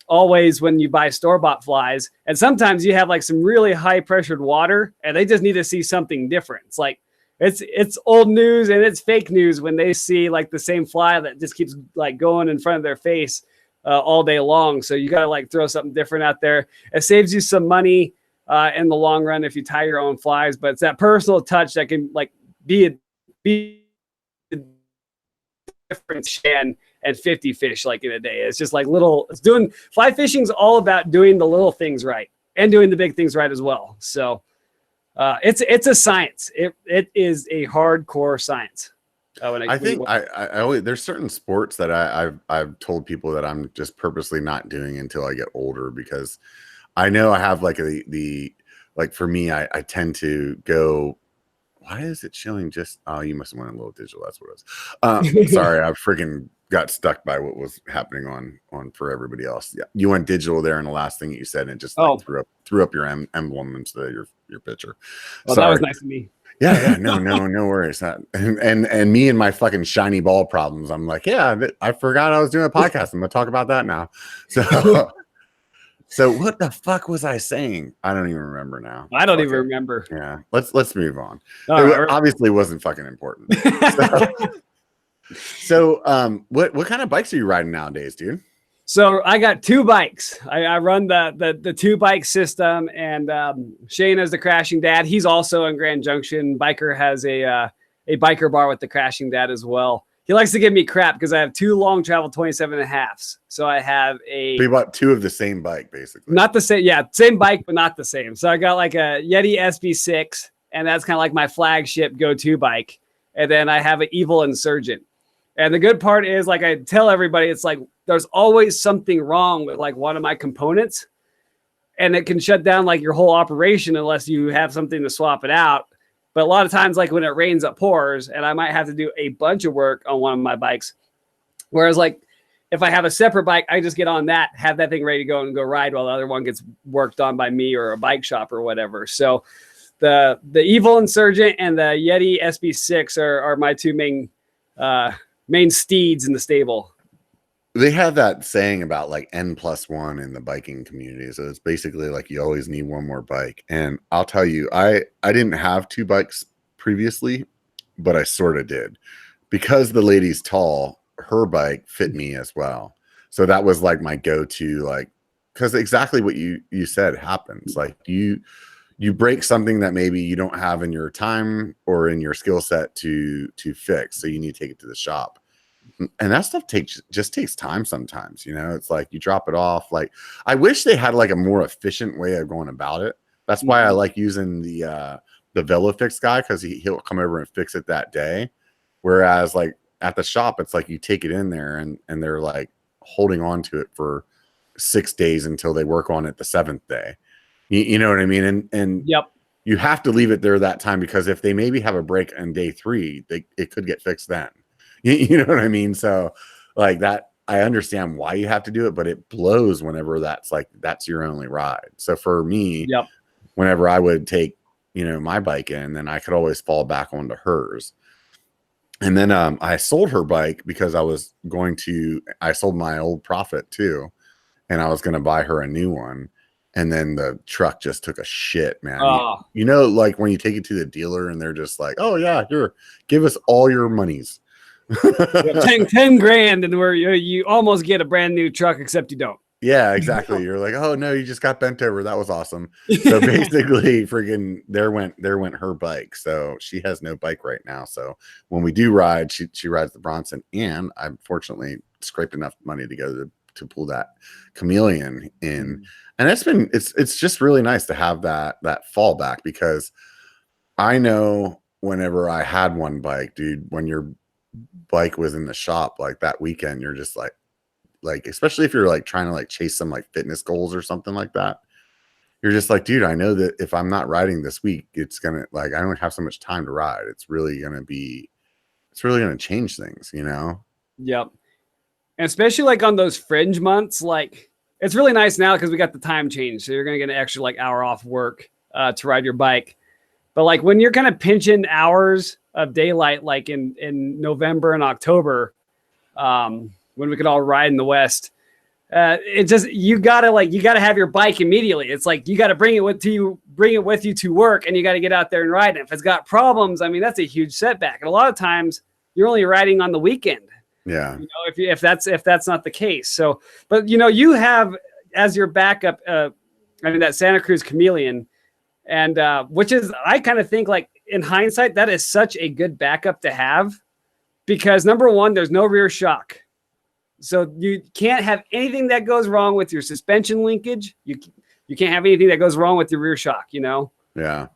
always when you buy store-bought flies, and sometimes you have like some really high pressured water and they just need to see something different. It's like it's old news and it's fake news when they see like the same fly that just keeps like going in front of their face all day long. So you got to like throw something different out there. It saves you some money in the long run if you tie your own flies, but it's that personal touch that can like be the difference and 50 fish like in a day. It's just like fly fishing's all about doing the little things right and doing the big things right as well. So it's a science. It is a hardcore science. I think I always, there's certain sports that I've told people that I'm just purposely not doing until I get older, because I know I have like like for me, I tend to go, why is it showing just, oh, you must have went a little digital. That's what it was. Sorry. I freaking got stuck by what was happening on for everybody else. Yeah. You went digital there in the last thing that you said, and it just like threw up your emblem into your picture. Well, that was nice of me. Yeah. No worries. And me and my fucking shiny ball problems. I'm like, yeah, I forgot I was doing a podcast. I'm going to talk about that now. So what the fuck was I saying? I don't even remember now. I don't even remember. Yeah. Let's move on. It obviously wasn't fucking important. So what kind of bikes are you riding nowadays, dude? So I got two bikes. I run the two bike system, and Shane is the Crashing Dad. He's also in Grand Junction. B1KER has a B1KER Bar with the Crashing Dad as well. He likes to give me crap because I have two long travel 27.5s. So I have So you bought two of the same bike, basically. Not the same. Yeah, same bike, but not the same. So I got like a Yeti SB6, and that's kind of like my flagship go-to bike. And then I have an Evil Insurgent. And the good part is, like I tell everybody, it's like there's always something wrong with like one of my components, and it can shut down like your whole operation unless you have something to swap it out. But a lot of times, like when it rains, it pours, and I might have to do a bunch of work on one of my bikes. Whereas like if I have a separate bike, I just get on that, have that thing ready to go and go ride while the other one gets worked on by me or a bike shop or whatever. So the Evil Insurgent and the Yeti SB6 are my two main steeds in the stable. They have that saying about like N+1 in the biking community. So it's basically like you always need one more bike. And I'll tell you, I didn't have two bikes previously, but I sort of did. Because the lady's tall, her bike fit me as well. So that was like my go-to, like, because exactly what you said happens. Like you break something that maybe you don't have in your time or in your skill set to fix. So you need to take it to the shop. And that stuff just takes time sometimes, you know. It's like you drop it off. Like I wish they had like a more efficient way of going about it. That's why I like using the VeloFix guy, because he'll come over and fix it that day. Whereas like at the shop, it's like you take it in there and they're like holding on to it for 6 days until they work on it the 7th day. You know what I mean? And yep. You have to leave it there that time, because if they maybe have a break on day 3, it could get fixed then. You know what I mean? So like that, I understand why you have to do it, but it blows whenever that's your only ride. So for me, yep. Whenever I would take, my bike in, then I could always fall back onto hers. And then I sold her bike because I sold my old Prophet too. And I was going to buy her a new one. And then the truck just took a shit, man. Oh. Like when you take it to the dealer and they're just like, oh yeah, here, give us all your monies. 10 grand, and where you almost get a brand new truck, except you don't. Yeah, exactly. You're like, oh no, you just got bent over. That was awesome. So basically, friggin' there went her bike. So she has no bike right now. So when we do ride, she rides the Bronson, and I fortunately scraped enough money to go to pull that Chameleon in. And it's just really nice to have that fallback, because I know whenever I had one bike, dude, when your bike was in the shop like that weekend, you're just like especially if you're like trying to like chase some like fitness goals or something like that, you're just like, dude, I know that if I'm not riding this week, it's gonna, like, I don't have so much time to ride. It's really gonna change things, Yep. And especially like on those fringe months, like it's really nice now because we got the time change, so you're gonna get an extra like hour off work to ride your bike. But like when you're kind of pinching hours of daylight, like in November and October, when we could all ride in the West, it just you gotta have your bike immediately. It's like you gotta bring it with you to work, and you gotta get out there and ride it. If it's got problems, I mean that's a huge setback. And a lot of times you're only riding on the weekend. Yeah. You know, if that's not the case. So, but you know, you have as your backup, that Santa Cruz Chameleon, and which is I kind of think like in hindsight that is such a good backup to have because number one, there's no rear shock. So you can't have anything that goes wrong with your suspension linkage. You can't have anything that goes wrong with your rear shock, you know? Yeah.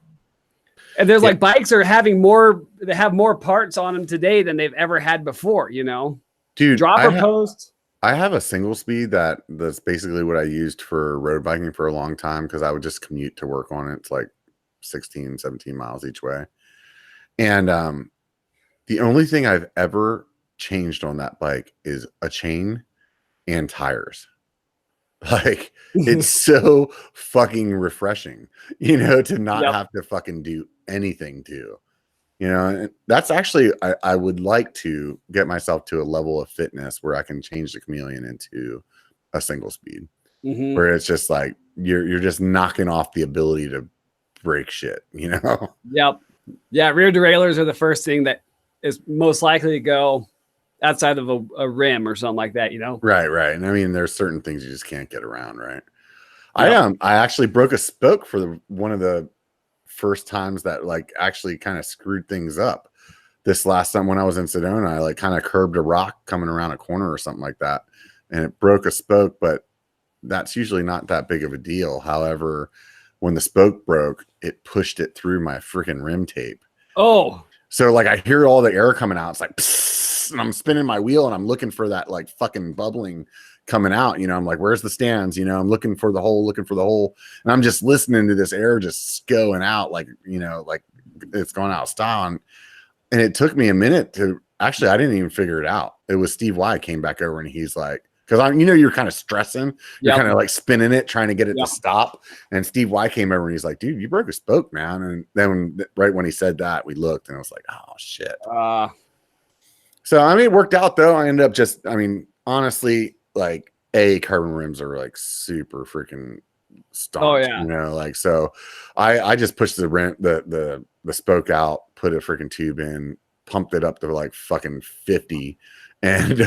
And there's like bikes are having more parts on them today than they've ever had before, you know? Dude, dropper post. I have a single speed that's basically what I used for road biking for a long time because I would just commute to work on it. It's like 16, 17 miles each way. And the only thing I've ever changed on that bike is a chain and tires. Like it's so fucking refreshing, you know, to not have to fucking do anything to, you know. And that's actually I would like to get myself to a level of fitness where I can change the Chameleon into a single speed, where it's just like you're just knocking off the ability to break shit, you know. Yep. Yeah, rear derailleurs are the first thing that is most likely to go outside of a rim or something like that, you know? Right. And I mean, there's certain things you just can't get around, right? Yeah. I actually broke a spoke for one of the first times that like actually kind of screwed things up. This last time when I was in Sedona, I like kind of curbed a rock coming around a corner or something like that, and it broke a spoke, but that's usually not that big of a deal. However, when the spoke broke, it pushed it through my freaking rim tape. Oh. So like I hear all the air coming out. It's like, psst, and I'm spinning my wheel and I'm looking for that like fucking bubbling coming out. You know, I'm like, where's the stands? You know, I'm looking for the hole. And I'm just listening to this air just going out like, you know, like it's going out of style. And it took me a minute to actually, I didn't even figure it out. It was Steve Y came back over and he's like, because I'm, you know, you're kind of stressing, you're kind of like spinning it, trying to get it to stop. And Steve Y came over and he's like, dude, you broke a spoke, man. And then right when he said that, we looked and I was like, oh shit. So, I mean, it worked out though. I ended up just, I mean, honestly, like carbon rims are like super freaking staunch, you know, like, so I just pushed the rim, the spoke out, put a freaking tube in, pumped it up to like fucking 50 and,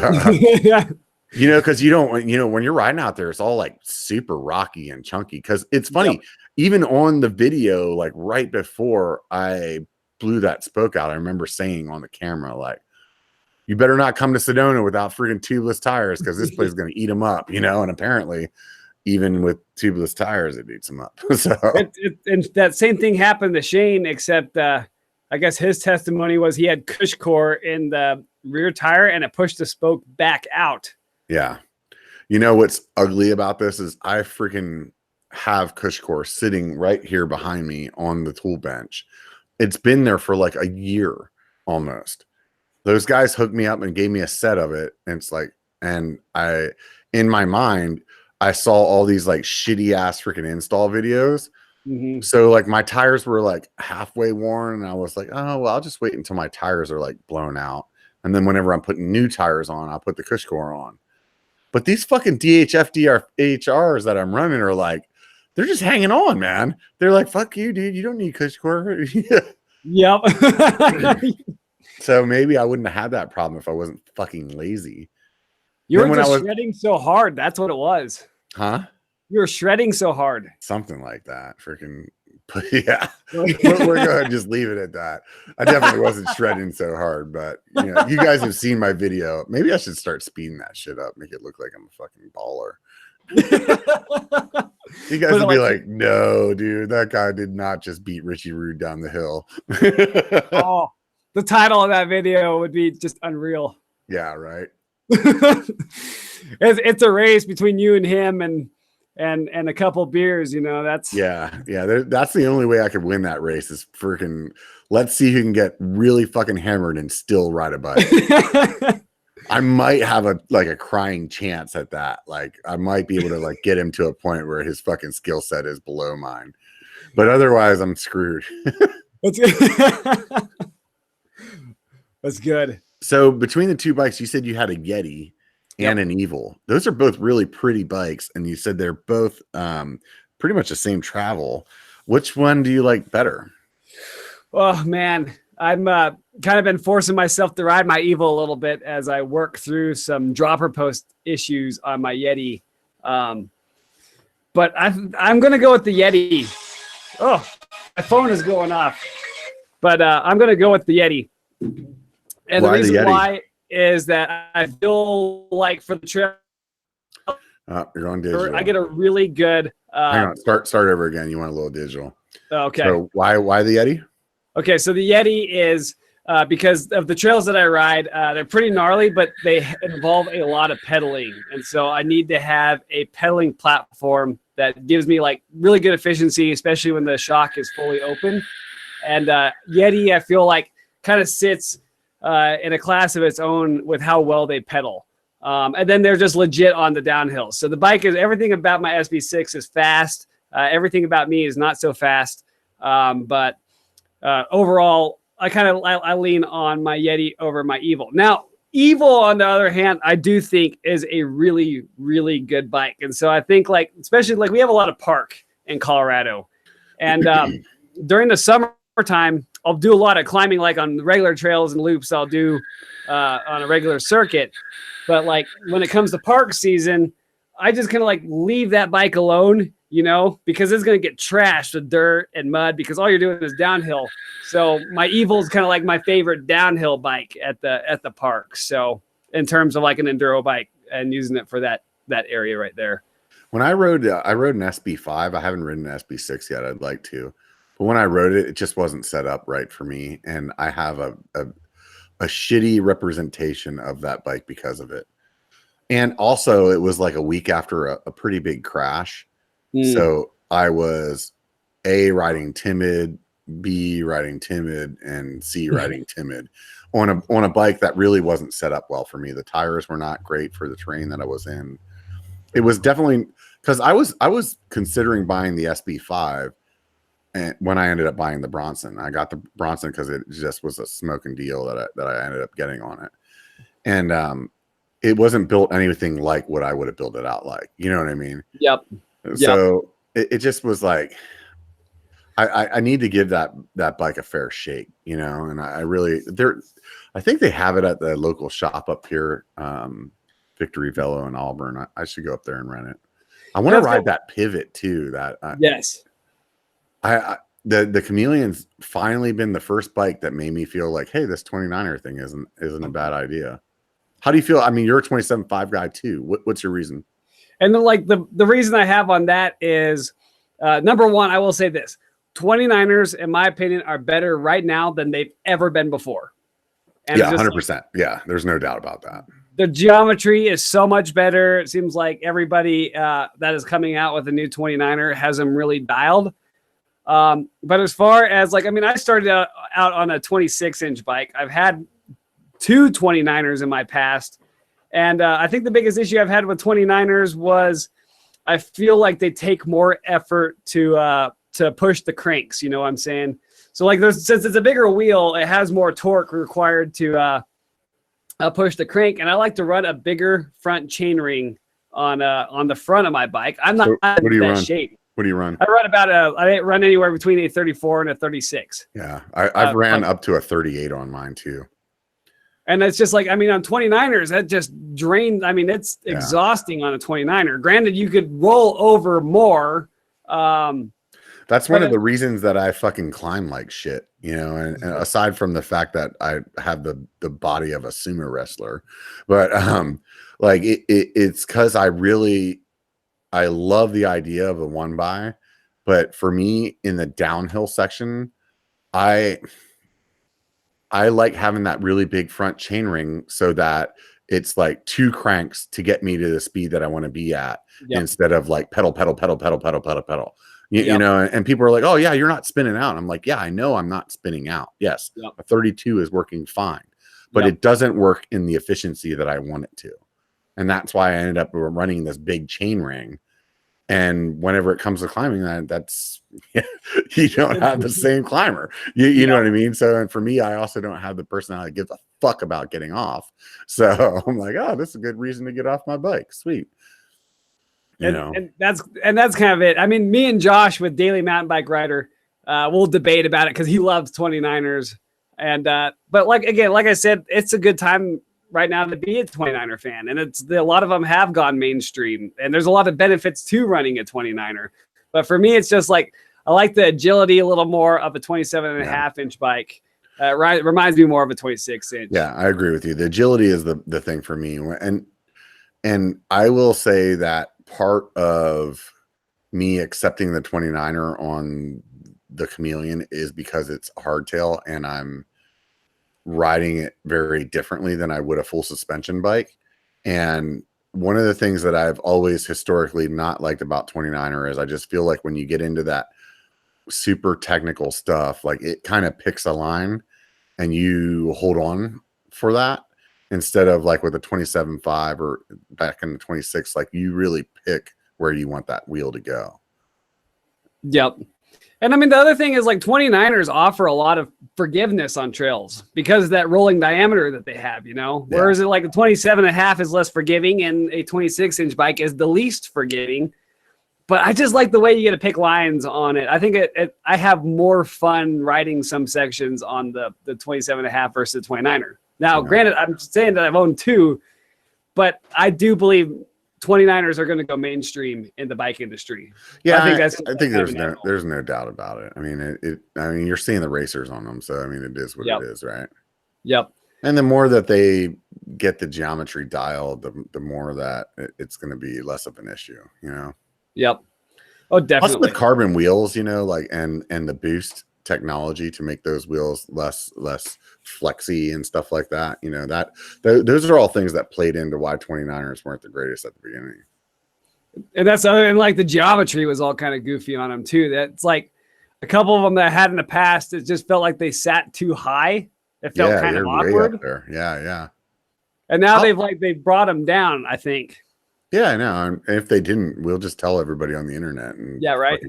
you know, because you don't, you know, when you're riding out there, it's all like super rocky and chunky. Because it's funny, even on the video, like right before I blew that spoke out, I remember saying on the camera, like, you better not come to Sedona without freaking tubeless tires because this place is going to eat them up, you know. And apparently, even with tubeless tires, it eats them up. So, and that same thing happened to Shane, except I guess his testimony was he had cush core in the rear tire and it pushed the spoke back out. Yeah. You know what's ugly about this is I freaking have cush core sitting right here behind me on the tool bench. It's been there for like a year almost. Those guys hooked me up and gave me a set of it. And it's like, and I, in my mind, I saw all these like shitty ass freaking install videos. So like my tires were like halfway worn and I was like, oh, well, I'll just wait until my tires are like blown out. And then whenever I'm putting new tires on, I'll put the cush core on. But these fucking DHF DHRs that I'm running are like, they're just hanging on, man. They're like, fuck you, dude. You don't need cush core. Yep. So maybe I wouldn't have had that problem if I wasn't fucking lazy. You were just shredding so hard. That's what it was. Huh? You were shredding so hard. Something like that. Freaking, but yeah. We're going to just leave it at that. I definitely wasn't shredding so hard, but you know, you guys have seen my video. Maybe I should start speeding that shit up, make it look like I'm a fucking baller. You guys would be like, no, dude, that guy did not just beat Richie Rude down the hill. Oh, the title of that video would be just unreal. Yeah, right. It's a race between you and him and a couple beers, you know. That's that's the only way I could win that race is freaking let's see who can get really fucking hammered and still ride a bike. I might have a crying chance at that. Like I might be able to like get him to a point where his fucking skill set is below mine. But otherwise I'm screwed. That's good. So between the two bikes, you said you had a Yeti. and an Evil. Those are both really pretty bikes, and you said they're both pretty much the same travel. Which one do you like better? Oh man, I'm kind of been forcing myself to ride my Evil a little bit as I work through some dropper post issues on my Yeti. But I'm gonna go with the Yeti. Oh, my phone is going off. But I'm gonna go with the Yeti. And the reason why is that I feel like for the trail, you're going digital. I get a really good. Hang on, start over again. You want a little digital. Okay. So why the Yeti? Okay, so the Yeti is because of the trails that I ride. They're pretty gnarly, but they involve a lot of pedaling, and so I need to have a pedaling platform that gives me like really good efficiency, especially when the shock is fully open. And Yeti, I feel like, kind of sits in a class of its own with how well they pedal. And then they're just legit on the downhill. So the bike is, everything about my SB6 is fast. Everything about me is not so fast. But overall, I lean on my Yeti over my Evil. Now, Evil, on the other hand, I do think is a really, really good bike. And so I think, like, especially like we have a lot of park in Colorado. And during the summertime, I'll do a lot of climbing, like on regular trails and loops I'll do on a regular circuit. But like when it comes to park season, I just kind of like leave that bike alone, you know, because it's going to get trashed with dirt and mud because all you're doing is downhill. So my Evil is kind of like my favorite downhill bike at the park. So in terms of like an enduro bike and using it for that area right there. When I rode an SB5, I haven't ridden an SB6 yet. I'd like to. But when I rode it, it just wasn't set up right for me. And I have a shitty representation of that bike because of it. And also, it was like a week after a pretty big crash. So I was A, riding timid, B, riding timid, and C, riding timid on a bike that really wasn't set up well for me. The tires were not great for the terrain that I was in. It was definitely because I was considering buying the SB5. And when I ended up buying the Bronson, I got the Bronson because it just was a smoking deal that I ended up getting on it. And it wasn't built anything like what I would have built it out like. You know what I mean? Yep. So it just was like, I need to give that bike a fair shake, you know? And I think they have it at the local shop up here, Victory Velo in Auburn. I should go up there and rent it. I want to ride that Pivot too. Yes. The Chameleon's finally been the first bike that made me feel like, hey, this 29er thing isn't a bad idea. How do you feel? I mean, you're a 27.5 guy too. What's your reason? And then like the reason I have on that is number one, I will say this: 29ers, in my opinion, are better right now than they've ever been before. And yeah, 100%. Like, yeah, there's no doubt about that. The geometry is so much better. It seems like everybody that is coming out with a new 29er has them really dialed. But as far as like, I mean, I started out on a 26-inch bike. I've had 2 29ers in my past. And I think the biggest issue I've had with 29ers was I feel like they take more effort to push the cranks. You know what I'm saying? So like since it's a bigger wheel, it has more torque required to push the crank. And I like to run a bigger front chainring on the front of my bike. I'm not in that shape. What do you run? I run anywhere between a 34 and a 36. Yeah, I've ran up to a 38 on mine too. And it's just like, I mean, on 29ers, that just drained. I mean, it's exhausting on a 29er. Granted, you could roll over more. That's one of the reasons that I fucking climb like shit, you know, and aside from the fact that I have the body of a sumo wrestler, but like it's because I love the idea of a 1x, but for me in the downhill section, I like having that really big front chainring so that it's like 2 cranks to get me to the speed that I want to be at instead of like pedal. You know, and people are like, oh yeah, you're not spinning out. I'm like, yeah, I know I'm not spinning out. Yes, a 32 is working fine, but it doesn't work in the efficiency that I want it to. And that's why I ended up running this big chain ring And whenever it comes to climbing, that's you don't have the same climber. You know what I mean? So, and for me, I also don't have the personality that gives a fuck about getting off. So I'm like, oh, this is a good reason to get off my bike. Sweet. And that's kind of it. I mean, me and Josh with Daily Mountain Bike Rider, we'll debate about it because he loves 29ers. And but like I said, it's a good time right now to be a 29er fan, and a lot of them have gone mainstream, and there's a lot of benefits to running a 29er. But for me, it's just like I like the agility a little more of a 27.5-inch bike. Reminds me more of a 26-inch. Yeah, I agree with you. The agility is the thing for me, and I will say that part of me accepting the 29er on the Chameleon is because it's hardtail and I'm riding it very differently than I would a full suspension bike. And one of the things that I've always historically not liked about 29er is I just feel like when you get into that super technical stuff, like it kind of picks a line and you hold on for that instead of like with a 27.5 or back in the 26, like you really pick where you want that wheel to go. Yep. And I mean, the other thing is like 29ers offer a lot of forgiveness on trails because of that rolling diameter that they have, whereas like a 27.5 is less forgiving and a 26-inch bike is the least forgiving. But I just like the way you get to pick lines on it. I think I have more fun riding some sections on the 27.5 versus the 29er. Now, granted, I'm saying that I've owned two, but I do believe 29ers are going to go mainstream in the bike industry. Yeah, I think there's no doubt about it. I mean, you're seeing the racers on them, so I mean, it is what it is, right? Yep. And the more that they get the geometry dialed, the more that it's going to be less of an issue, Yep. Oh, definitely. Plus with carbon wheels, like and the boost technology to make those wheels less flexy and stuff like that, those are all things that played into why 29ers weren't the greatest at the beginning. And like the geometry was all kind of goofy on them too. That's like a couple of them that I had in the past, it just felt like they sat too high. It felt kind of awkward. Up there. Yeah. And now they've brought them down, I think. Yeah, I know. And if they didn't, we'll just tell everybody on the internet. And yeah, right.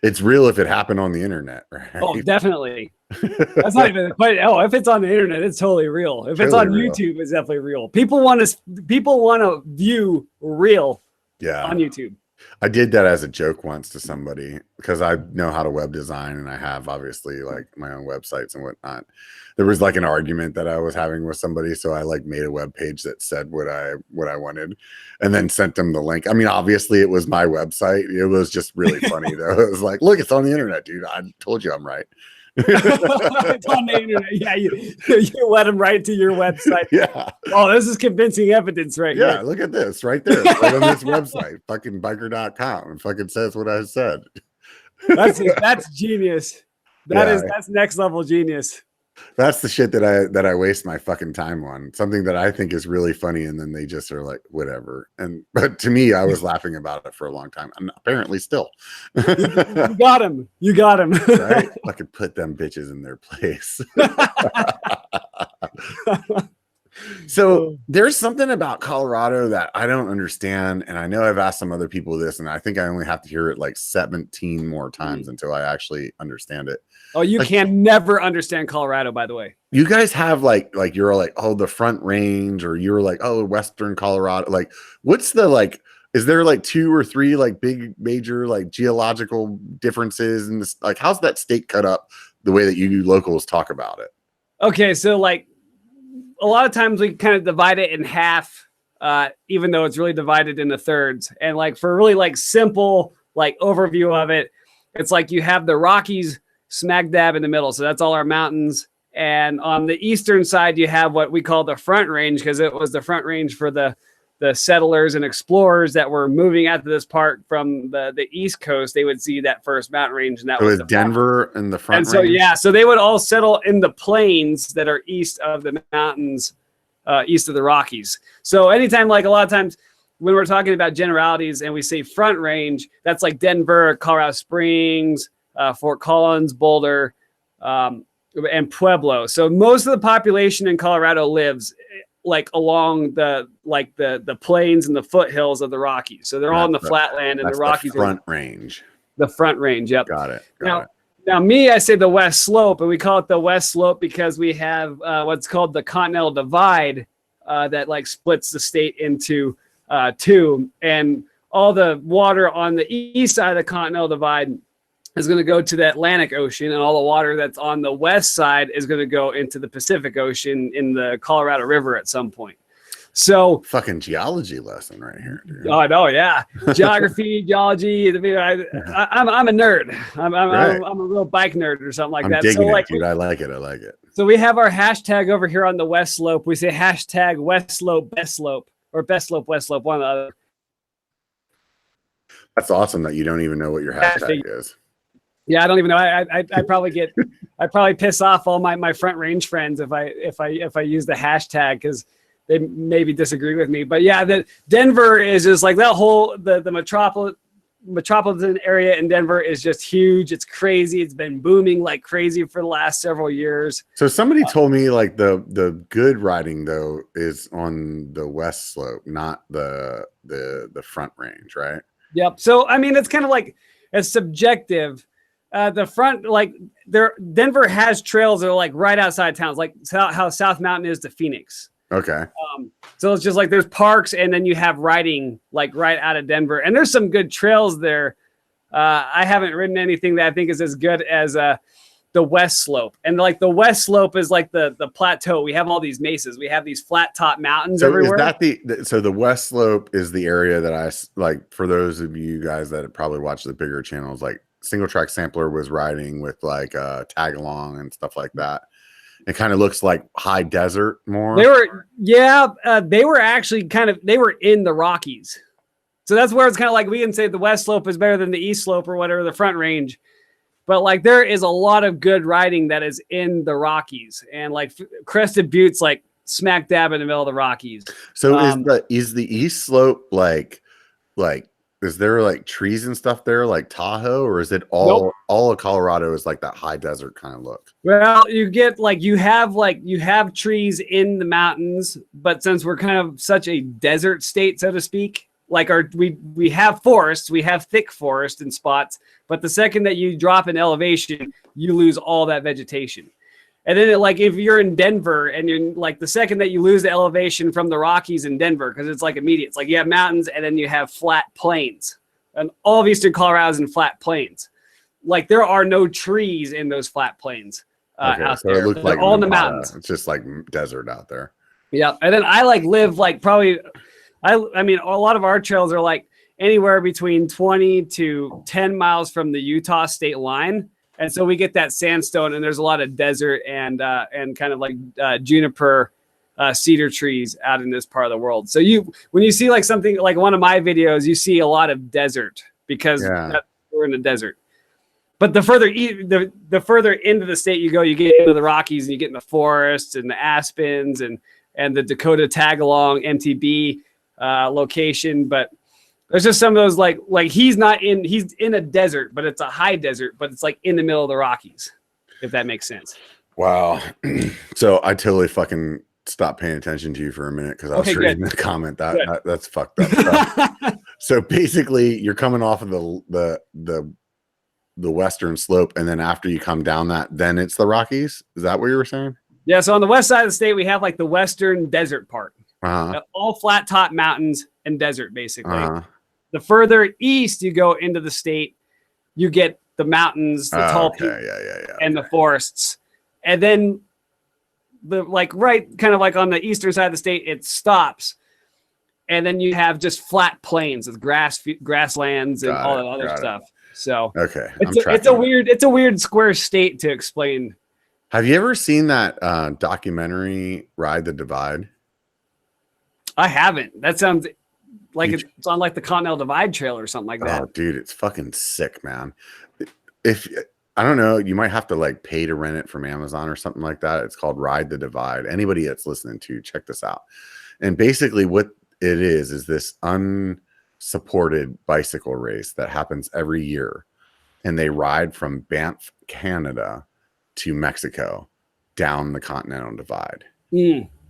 It's real if it happened on the internet, right? Oh, definitely. That's not even quite. Oh, if it's on the internet, it's totally real. If it's on YouTube, it's definitely real. People want to view real. Yeah. On YouTube. I did that as a joke once to somebody because I know how to web design and I have obviously like my own websites and whatnot. There was like an argument that I was having with somebody, so I like made a web page that said what I wanted, and then sent them the link. I mean, obviously it was my website. It was just really funny though. It was like, look, it's on the internet, dude. I told you I'm right. It's on the internet. Yeah, you let them write to your website. Yeah. Oh, this is convincing evidence, right? Yeah, here. Look at this right there, right on this website, fucking biker.com, and fucking says what I said. That's genius. That's next level genius. That's the shit that I waste my fucking time on. Something that I think is really funny, and then they just are like, whatever. But to me, I was laughing about it for a long time. I'm apparently still. You got him. Right? I could put them bitches in their place. So there's something about Colorado that I don't understand. And I know I've asked some other people this, and I think I only have to hear it like 17 more times until I actually understand it. Oh, you can never understand Colorado, by the way. You guys have like you're like, oh, the Front Range, or you're like, oh, Western Colorado. Like, what's the like, is there like 2 or 3 like big major like geological differences in this? Like, how's that state cut up the way that you locals talk about it? Okay, so like a lot of times we kind of divide it in half, even though it's really divided into thirds. And like for really like simple like overview of it, it's like you have the Rockies smack dab in the middle. So that's all our mountains. And on the eastern side, you have what we call the Front Range, because it was the Front Range for the settlers and explorers that were moving out to this part from the East Coast. They would see that first mountain range, and that was Denver and the Front Range. And so, yeah, so they would all settle in the plains that are east of the mountains, east of the Rockies. So anytime, like a lot of times when we're talking about generalities and we say Front Range, that's like Denver, Colorado Springs, Fort Collins, Boulder, and Pueblo. So most of the population in Colorado lives like along the plains and the foothills of the Rockies. So they're all in the flatland, and the Rockies front range. The front range. Yep. Got it. Now, me, I say the West Slope, and we call it the West Slope because we have what's called the Continental Divide that like splits the state into two, and all the water on the east side of the Continental Divide is going to go to the Atlantic Ocean, and all the water that's on the west side is going to go into the Pacific Ocean in the Colorado River at some point. So fucking geology lesson right here, dude. Oh, I know, yeah. Geography, geology. I'm a nerd. I'm a real bike nerd or something like that. Digging it, dude. I like it. So we have our hashtag over here on the West Slope. We say hashtag West Slope, Best Slope, or Best Slope, West Slope, one or the other. That's awesome that you don't even know what your hashtag is. Yeah, I don't even know. I probably piss off all my Front Range friends if I use the hashtag, because they maybe disagree with me. But yeah, the Denver is just like that whole the metropolitan area in Denver is just huge. It's crazy. It's been booming like crazy for the last several years. So somebody told me like the good riding though is on the West Slope, not the Front Range, right? Yep. So I mean, it's kind of like it's subjective. The front, like Denver has trails that are like right outside towns, like how South Mountain is to Phoenix. Okay. So it's just like there's parks, and then you have riding like right out of Denver, and there's some good trails there. I haven't ridden anything that I think is as good as the West Slope, and like the West Slope is like the plateau. We have all these mesas. We have these flat top mountains everywhere. Is that so the West Slope is the area that I like, for those of you guys that have probably watched the bigger channels, like Single Track Sampler was riding with like tag along and stuff like that. It kind of looks like high desert more. They were actually they were in the Rockies. So that's where it's kind of like we can say the West Slope is better than the East Slope or whatever, the Front Range. But like there is a lot of good riding that is in the Rockies, and like Crested Butte's like smack dab in the middle of the Rockies. So is the East Slope like is there like trees and stuff there like Tahoe, or is it all of Colorado is like that high desert kind of look? Well, you get you have trees in the mountains, but since we're kind of such a desert state, so to speak, like we have forests, we have thick forest in spots, but the second that you drop in elevation, you lose all that vegetation. And then if you're in Denver and you're like the second that you lose the elevation from the Rockies in Denver, because it's like immediate, it's like you have mountains and then you have flat plains, and all of Eastern Colorado is in flat plains. Like there are no trees in those flat plains out there. It looks like all in the mountains. It's just like desert out there. Yeah. And then I live probably, I mean, a lot of our trails are like anywhere between 20 to 10 miles from the Utah state line. And so we get that sandstone, and there's a lot of desert and kind of like juniper cedar trees out in this part of the world. So when you see like something like one of my videos, you see a lot of desert because we're in the desert. But the further the further into the state you go, you get into the Rockies and you get in the forests and the aspens and the Dakota Tagalong MTB location. But there's just some of those like he's in a desert, but it's a high desert, but it's like in the middle of the Rockies, if that makes sense. Wow. So I totally fucking stopped paying attention to you for a minute because I was reading the comment. That's fucked up. So basically you're coming off of the Western Slope, and then after you come down that, then it's the Rockies. Is that what you were saying? Yeah. So on the west side of the state, we have like the Western desert part, all flat top mountains and desert basically. The further east you go into the state, you get the mountains, the tall peaks, and the forests. And then kind of like on the eastern side of the state, it stops. And then you have just flat plains with grasslands and all that other stuff. So it's a weird square state to explain. Have you ever seen that documentary Ride the Divide? I haven't. That sounds like it's on like the Continental Divide Trail or something like that. Oh, dude, it's fucking sick, man. If I don't know, you might have to like pay to rent it from Amazon or something like that. It's called Ride the Divide. Anybody that's listening to, check this out. And basically what it is this unsupported bicycle race that happens every year. And they ride from Banff, Canada to Mexico down the Continental Divide.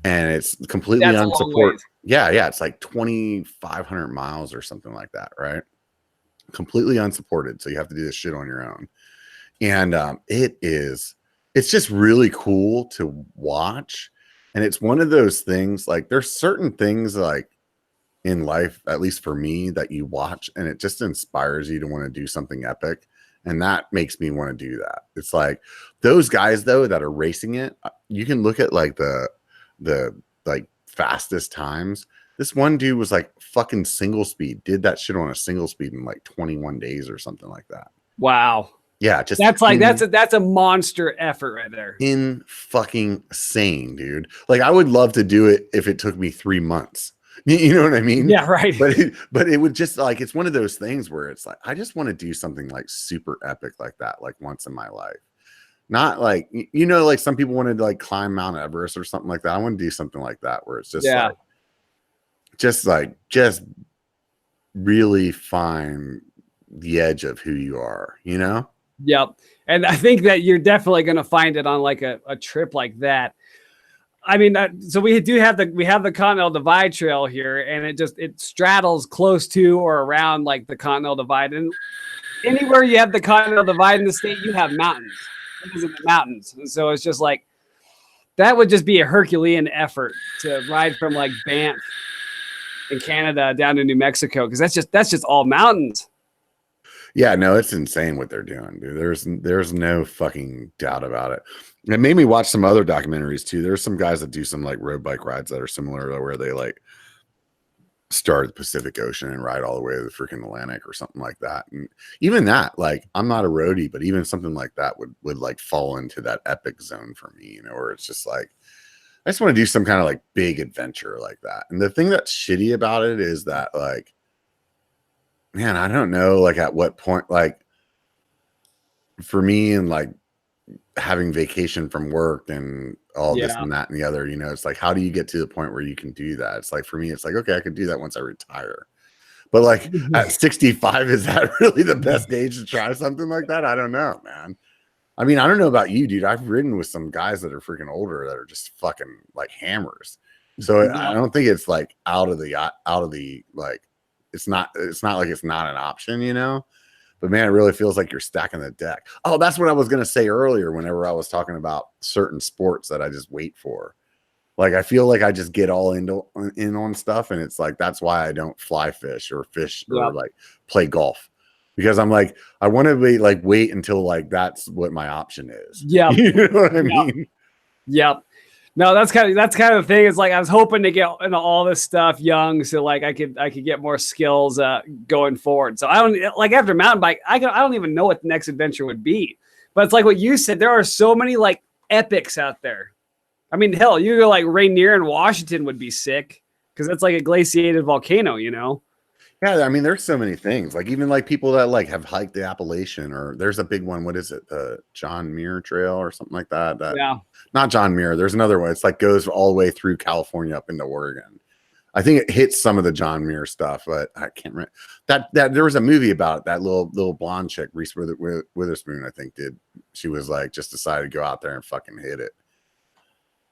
and it's completely That's a long unsupported. ways. Yeah, it's like 2,500 miles or something like that, right? Completely unsupported, so you have to do this shit on your own. And it's just really cool to watch. And it's one of those things, like there's certain things like in life, at least for me, that you watch and it just inspires you to want to do something epic. And that makes me want to do that. It's like those guys though that are racing it, you can look at like the like fastest times. This one dude was like fucking single speed, did that shit on a single speed in like 21 days or something like that. Wow. Yeah, just that's a monster effort right there. In fucking sane, dude. Like I would love to do it if it took me 3 months. You know what I mean? Yeah, right. But it would just like, it's one of those things where it's like I just want to do something like super epic like that, like once in my life. Not like, you know, like some people wanted to like climb Mount Everest or something like that. I want to do something like that where it's just just really find the edge of who you are, you know? Yep. And I think that you're definitely going to find it on like a trip like that. I mean, so we have the Continental Divide Trail here, and it straddles close to or around like the Continental Divide. And anywhere you have the Continental Divide in the state, you have mountains. It is in the mountains. And so it's just like, that would just be a Herculean effort to ride from like Banff in Canada down to New Mexico. Cause that's just all mountains. Yeah, no, it's insane what they're doing, dude. There's no fucking doubt about it. It made me watch some other documentaries too. There's some guys that do some like road bike rides that are similar to where they like start at the Pacific Ocean and ride all the way to the freaking Atlantic or something like that. And even that, like, I'm not a roadie, but even something like that would like fall into that epic zone for me, you know, where it's just like I just want to do some kind of like big adventure like that. And the thing that's shitty about it is that like, man, I don't know, like at what point, like for me and like having vacation from work and all this and that and the other, you know, it's like, how do you get to the point where you can do that? It's like, for me, it's like, okay, I could do that once I retire. But like at 65, is that really the best age to try something like that? I don't know, man. I mean, I don't know about you, dude. I've ridden with some guys that are freaking older that are just fucking like hammers. So I don't think it's like out of the like, it's not like it's not an option, you know, but man, it really feels like you're stacking the deck. Oh, that's what I was going to say earlier. Whenever I was talking about certain sports that I just wait for, like, I feel like I just get all in on stuff. And it's like, that's why I don't fly fish or like play golf, because I'm like, I want to wait until like, that's what my option is. Yeah. You know what I mean? Yep. No, that's kind of the thing. It's like I was hoping to get into all this stuff young, so like I could get more skills going forward. So I don't like after mountain bike, I don't even know what the next adventure would be. But it's like what you said. There are so many like epics out there. I mean, hell, you go like Rainier in Washington would be sick because that's like a glaciated volcano, you know. Yeah, I mean, there's so many things. Like even like people that like have hiked the Appalachian, or there's a big one. What is it? John Muir Trail or something like that. Not John Muir. There's another one. It's like goes all the way through California up into Oregon. I think it hits some of the John Muir stuff, but I can't remember that there was a movie about it, that little blonde chick, Reese Witherspoon, I think she was like just decided to go out there and fucking hit it.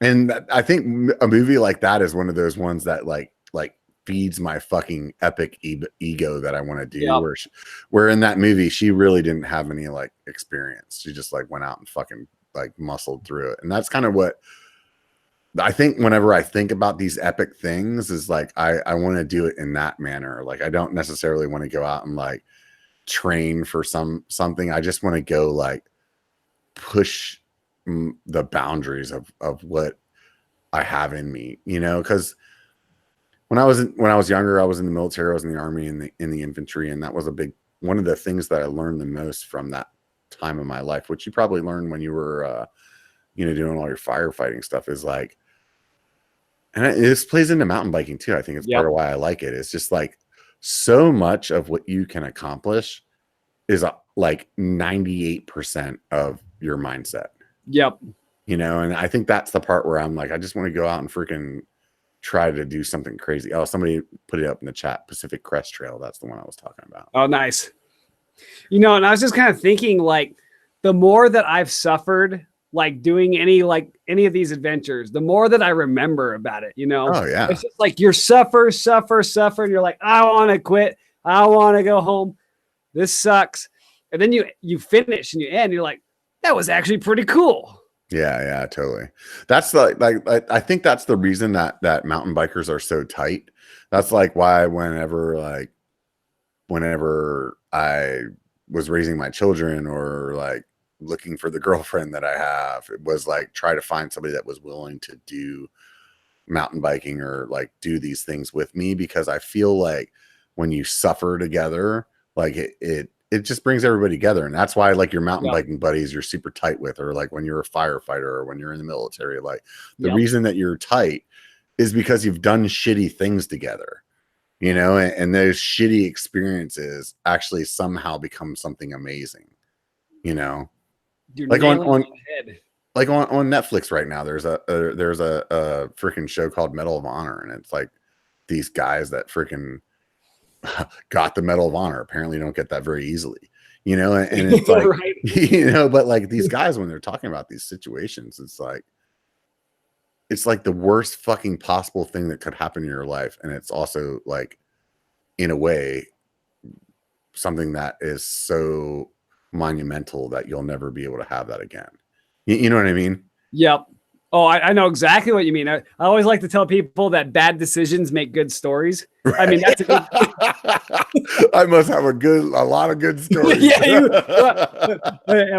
And I think a movie like that is one of those ones that like feeds my fucking epic ego that I want to do. Yep. Where in that movie, she really didn't have any like experience. She just like went out and fucking like muscled through it. And that's kind of what I think whenever I think about these epic things is like, I want to do it in that manner. Like, I don't necessarily want to go out and like train for something. I just want to go like push the boundaries of what I have in me, you know, because when I was younger, I was in the military, I was in the Army, in the infantry, and that was one of the things that I learned the most from that time of my life, which you probably learned when you were, doing all your firefighting stuff, is like, and this plays into mountain biking too. I think it's part of why I like it. It's just like so much of what you can accomplish is like 98% of your mindset. Yep. You know, and I think that's the part where I'm like, I just want to go out and freaking try to do something crazy. Oh, somebody put it up in the chat. Pacific Crest Trail. That's the one I was talking about. Oh, nice. You know, and I was just kind of thinking like the more that I've suffered like doing any of these adventures, the more that I remember about it, Oh yeah. it's just like you're suffer, and you're like, I want to quit. I want to go home. This sucks. And then you finish and you end. You're like, that was actually pretty cool. Yeah, totally. That's like I think that's the reason that mountain bikers are so tight. That's like why whenever I was raising my children or like looking for the girlfriend that I have, it was like try to find somebody that was willing to do mountain biking or like do these things with me, because I feel like when you suffer together, like it just brings everybody together. And that's why like your mountain biking buddies you're super tight with, or like when you're a firefighter or when you're in the military, like the reason that you're tight is because you've done shitty things together, and those shitty experiences actually somehow become something amazing, You're like on head. Like on Netflix right now, there's a freaking show called Medal of Honor, and it's like these guys that freaking got the Medal of Honor. Apparently, don't get that very easily, and it's like, right. But like these guys, when they're talking about these situations, it's like the worst fucking possible thing that could happen in your life, and it's also like, in a way, something that is so monumental that you'll never be able to have that again. You know what I mean? Yep. Oh, I know exactly what you mean. I always like to tell people that bad decisions make good stories. Right. I mean, that's a good. I must have a lot of good stories. I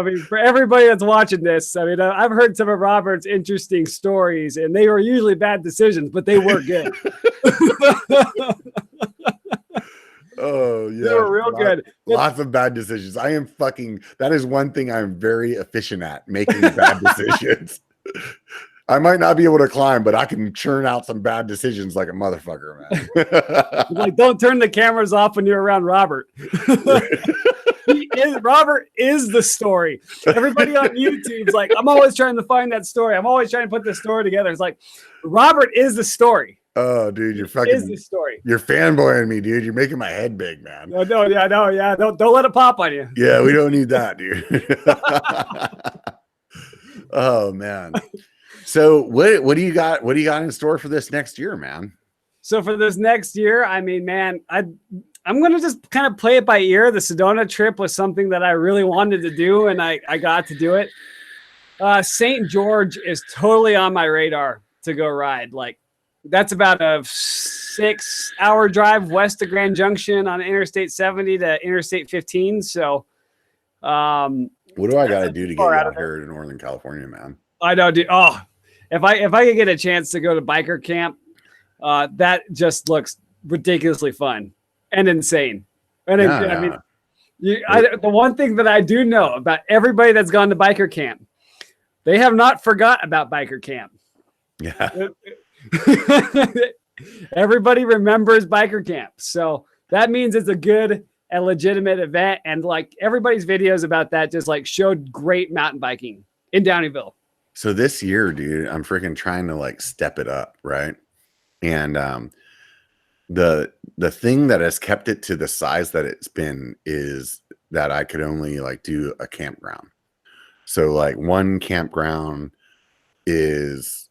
mean, for everybody that's watching this, I mean, I've heard some of Robert's interesting stories, and they were usually bad decisions, but they were good. Oh yeah, they were real good. Lots of bad decisions. That is one thing I'm very efficient at, making bad decisions. I might not be able to climb, but I can churn out some bad decisions like a motherfucker, man. Like, don't turn the cameras off when you're around Robert. Robert is the story. Everybody on YouTube's like, I'm always trying to find that story. I'm always trying to put this story together. It's like, Robert is the story. Oh, dude, you're fanboying me, dude. You're making my head big, man. No, yeah. Don't let it pop on you. Yeah, we don't need that, dude. Oh man. So what do you got? What do you got in store for this next year, man? So for this next year, I mean, man, I'm gonna just kind of play it by ear. The Sedona trip was something that I really wanted to do, and I got to do it. St. George is totally on my radar to go ride. Like, that's about a 6-hour drive west of Grand Junction on Interstate 70 to Interstate 15. So, what do I got to do to get out here to Northern California, man? I know, dude. Oh, if I could get a chance to go to biker camp, that just looks ridiculously fun and insane. And I mean, the one thing that I do know about everybody that's gone to biker camp, they have not forgot about biker camp. Yeah. Everybody remembers biker camp. So that means it's a good and legitimate event. And like everybody's videos about that just like showed great mountain biking in Downeyville. So this year, dude, I'm freaking trying to like step it up. Right. And, the thing that has kept it to the size that it's been is that I could only like do a campground. So like one campground is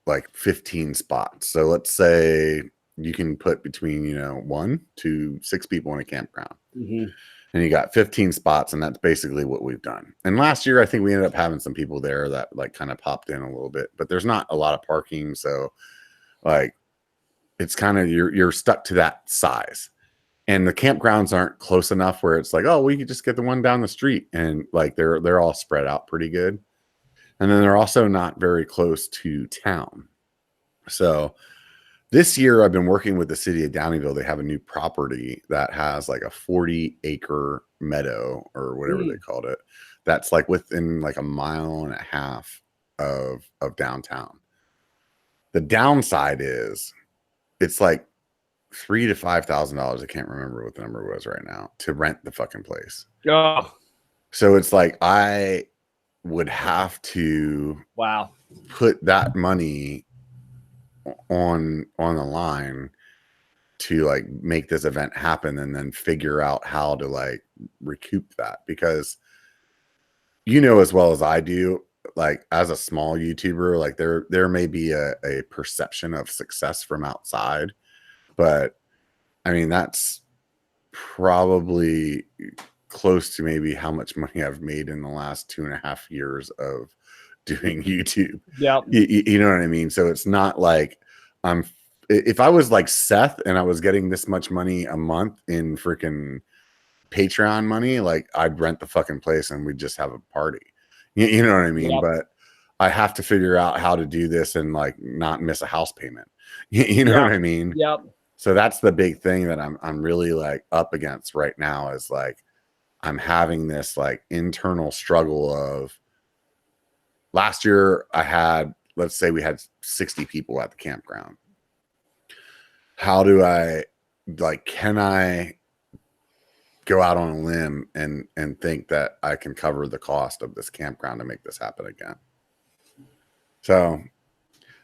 like 15 spots. So let's say you can put between, 1 to 6 people in a campground. Mm-hmm. And you got 15 spots, and that's basically what we've done. And last year, I think we ended up having some people there that like kind of popped in a little bit, but there's not a lot of parking. So like, it's kind of, you're stuck to that size, and the campgrounds aren't close enough where it's like, oh, we could just get the one down the street, and like they're all spread out pretty good. And then they're also not very close to town. So this year I've been working with the city of Downeyville. They have a new property that has like a 40-acre meadow or whatever they called it. That's like within like a 1.5 miles of downtown. The downside is it's like $3,000 to $5,000. I can't remember what the number was right now to rent the fucking place. Oh, so it's like I would have to put that money on the line to like make this event happen, and then figure out how to like recoup that, because as well as I do, like as a small YouTuber, like there may be a perception of success from outside, but I mean that's probably close to maybe how much money I've made in the last 2.5 years of doing YouTube. Yeah. You know what I mean? So it's not like if I was like Seth and I was getting this much money a month in freaking Patreon money, like I'd rent the fucking place and we'd just have a party. You know what I mean? Yep. But I have to figure out how to do this and like not miss a house payment. You know what I mean? Yep. So that's the big thing that I'm really like up against right now is like I'm having this like internal struggle of last year I had, let's say we had 60 people at the campground. How do I like, can I go out on a limb and think that I can cover the cost of this campground to make this happen again? So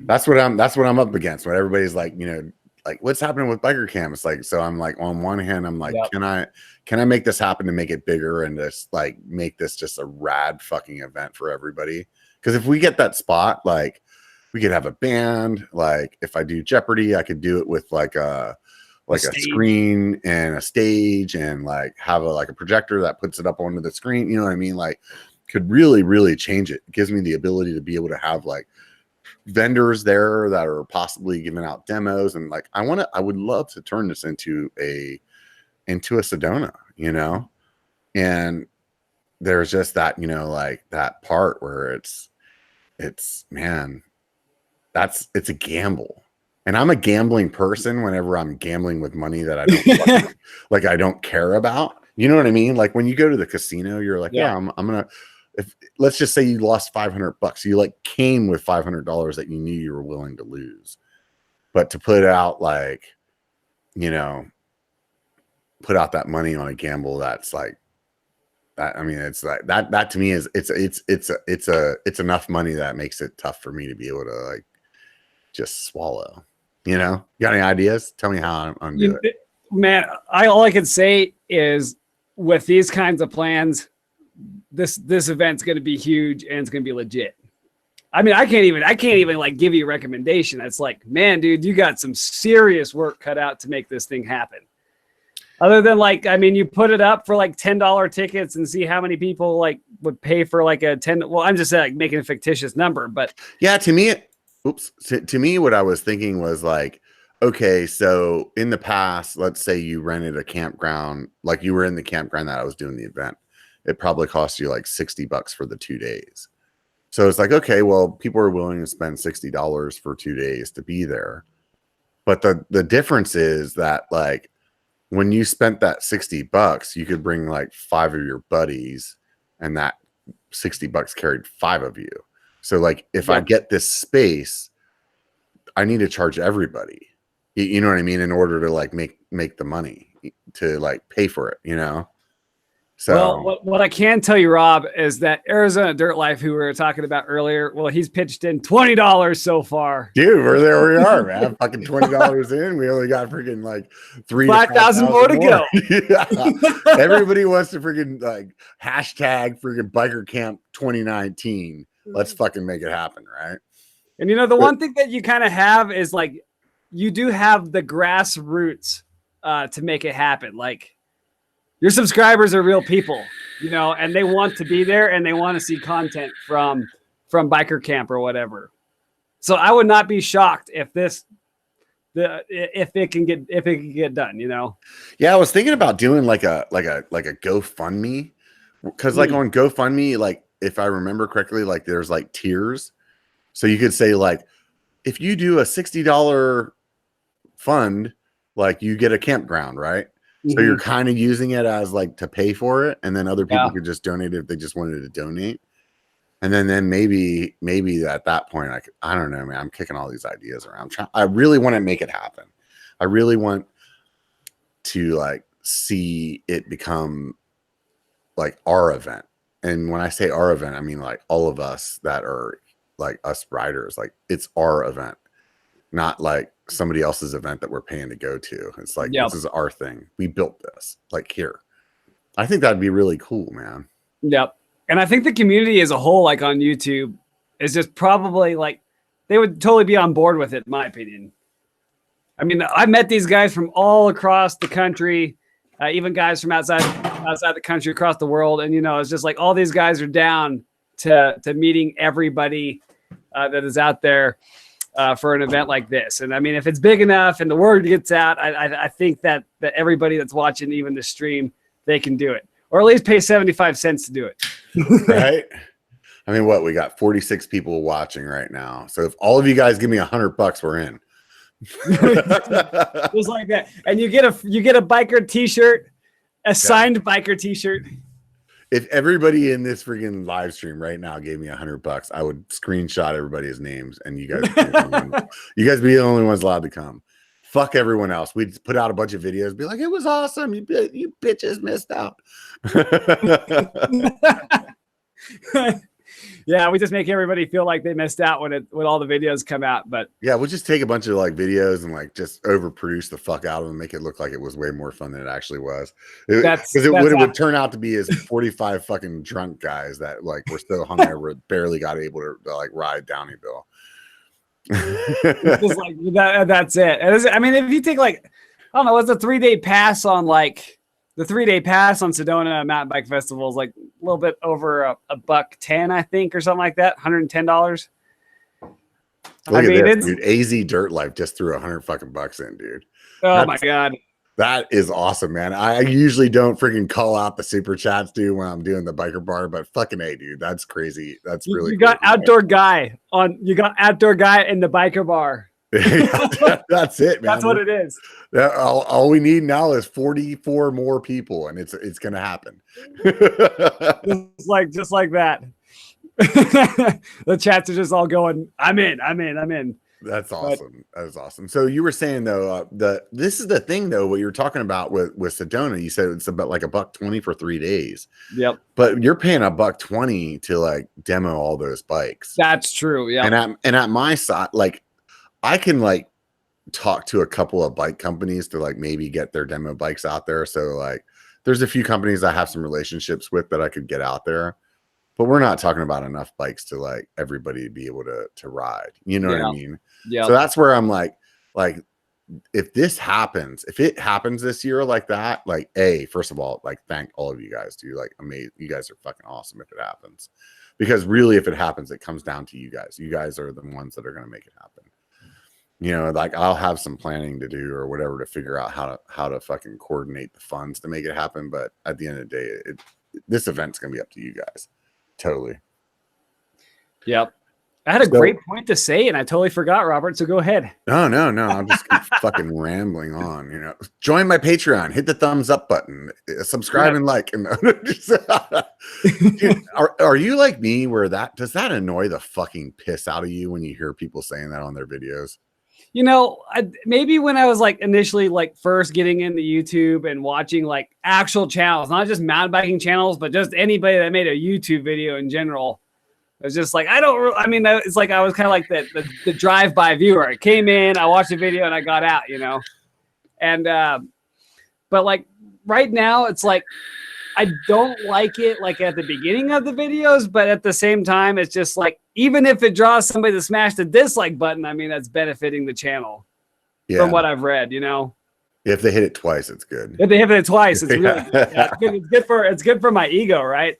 that's what I'm up against. When everybody's like, you know, like what's happening with biker camp? It's like, so I'm like, on one hand, I'm like, can I make this happen to make it bigger and just like make this just a rad fucking event for everybody? Because if we get that spot, like we could have a band. Like if I do Jeopardy, I could do it with like a screen and a stage and like have a projector that puts it up onto the screen. You know what I mean? Like could really, really change it. It gives me the ability to be able to have like vendors there that are possibly giving out demos. And like, I would love to turn this into a Sedona, you know? And there's just that, you know, like that part where it's man, it's a gamble. And I'm a gambling person whenever I'm gambling with money that I don't like I don't care about. You know what I mean? Like when you go to the casino, you're like, yeah, I'm gonna, if let's just say you lost $500, you like came with $500 that you knew you were willing to lose. But to put out like, you know, put out that money on a gamble that's like that, I mean, it's like that to me is it's enough money that makes it tough for me to be able to like just swallow. You know, you got any ideas? Tell me how I'm doing it. Man, all I can say is with these kinds of plans, this event's going to be huge and it's going to be legit. I mean, I can't even like give you a recommendation. It's like, man, dude, you got some serious work cut out to make this thing happen. Other than like, I mean, you put it up for like $10 tickets and see how many people like would pay for like a 10. Well, I'm just like making a fictitious number, but yeah, to me, to me, what I was thinking was like, okay, so in the past, let's say you rented a campground, like you were in the campground that I was doing the event. It probably cost you like $60 for the 2 days. So it's like, okay, well, people are willing to spend $60 for 2 days to be there. But the difference is that like when you spent that $60, you could bring like 5 of your buddies and that $60 carried 5 of you. So like if I get this space, I need to charge everybody. You know what I mean? In order to like make the money to like pay for it, you know? So well, what I can tell you, Rob, is that Arizona Dirt Life, who we were talking about earlier, well, he's pitched in $20 so far. Dude, we are, man. Fucking $20 in. We only got freaking like 5,000 more to go. Yeah. Everybody wants to freaking like hashtag freaking biker camp 2019. Let's fucking make it happen, right? And you know, the one thing that you kind of have is like you do have the grassroots to make it happen. Like your subscribers are real people, you know, and they want to be there and they want to see content from biker camp or whatever. So I would not be shocked if if it can get done, you know? Yeah. I was thinking about doing like a GoFundMe, because like on GoFundMe, like if I remember correctly, like there's like tiers. So you could say like, if you do a $60 fund, like you get a campground, right? So you're kind of using it as like to pay for it. And then other people could just donate if they just wanted to donate. And then maybe at that point, I don't know, man, I'm kicking all these ideas around. I really want to make it happen. I really want to like see it become like our event. And when I say our event, I mean like all of us that are like us riders, like it's our event, not like somebody else's event that we're paying to go to. It's like, this is our thing. We built this like here. I think that'd be really cool, man. Yep. And I think the community as a whole, like on YouTube, is just probably like they would totally be on board with it, in my opinion. I mean, I met these guys from all across the country, even guys from outside the country, across the world, and it's just like all these guys are down to meeting everybody that is out there for an event like this. And I mean, if it's big enough and the word gets out, I think that everybody that's watching even the stream, they can do it, or at least pay 75 cents to do it. Right. I mean, we got 46 people watching right now. So if all of you guys give me $100, we're in. Just like that. And you get a biker t-shirt, a signed biker t-shirt. If everybody in this freaking live stream right now gave me $100, I would screenshot everybody's names, and you guys be the only ones allowed to come. Fuck everyone else. We'd put out a bunch of videos, be like, it was awesome. You bitches missed out. Yeah, we just make everybody feel like they missed out when all the videos come out. But yeah, we'll just take a bunch of like videos and like just overproduce the fuck out of them, make it look like it was way more fun than it actually was. Because it would turn out to be as 45 fucking drunk guys that like were so hungover, barely got able to like ride Downeyville. Just like that's it. I mean, if you take like, I don't know, what's a 3-day pass on like. The 3-day pass on Sedona Mountain Bike Festival is like a little bit over $110, I think, or something like that. $110. Look at this, dude. AZ Dirt Life just threw $100 in, dude. Oh my god, that is awesome, man. I usually don't freaking call out the super chats, dude, when I'm doing the biker bar, but fucking A, dude, that's crazy. That's really. You got outdoor guy on. You got outdoor guy in the biker bar. That's it, man. That's what it is. All we need now is 44 more people, and it's gonna happen. just like that. The chats are just all going, I'm in. That's awesome. That's awesome. So you were saying though, this is the thing though, what you're talking about with Sedona, you said it's about like $120 for 3 days. Yep. But you're paying $120 to like demo all those bikes. That's true. Yeah. And at my side, like I can like talk to a couple of bike companies to like maybe get their demo bikes out there. So like there's a few companies I have some relationships with that I could get out there, but we're not talking about enough bikes to like everybody be able to ride. You know what I mean? Yeah. So that's where I'm like if it happens this year like that, like first of all, like thank all of you guys, dude. Like amazing. You guys are fucking awesome if it happens. Because really if it happens, it comes down to you guys. You guys are the ones that are going to make it happen. Like I'll have some planning to do or whatever to figure out how to fucking coordinate the funds to make it happen. But at the end of the day, this event's going to be up to you guys. Totally. Yep. I had a great point to say and I totally forgot, Robert. So go ahead. No. I'll just keep fucking rambling on, Join my Patreon, hit the thumbs up button, subscribe and like. And dude, are you like me where does that annoy the fucking piss out of you when you hear people saying that on their videos? Maybe when I was like initially like first getting into YouTube and watching like actual channels, not just mountain biking channels, but just anybody that made a YouTube video in general. It was just like, it's like I was kind of like the drive-by viewer. I came in, I watched the video and I got out, and but like right now it's like I don't like it like at the beginning of the videos, but at the same time, it's just like, even if it draws somebody to smash the dislike button, I mean, that's benefiting the channel from what I've read, If they hit it twice, it's good. If they hit it twice, it's really good. It's good for my ego, right?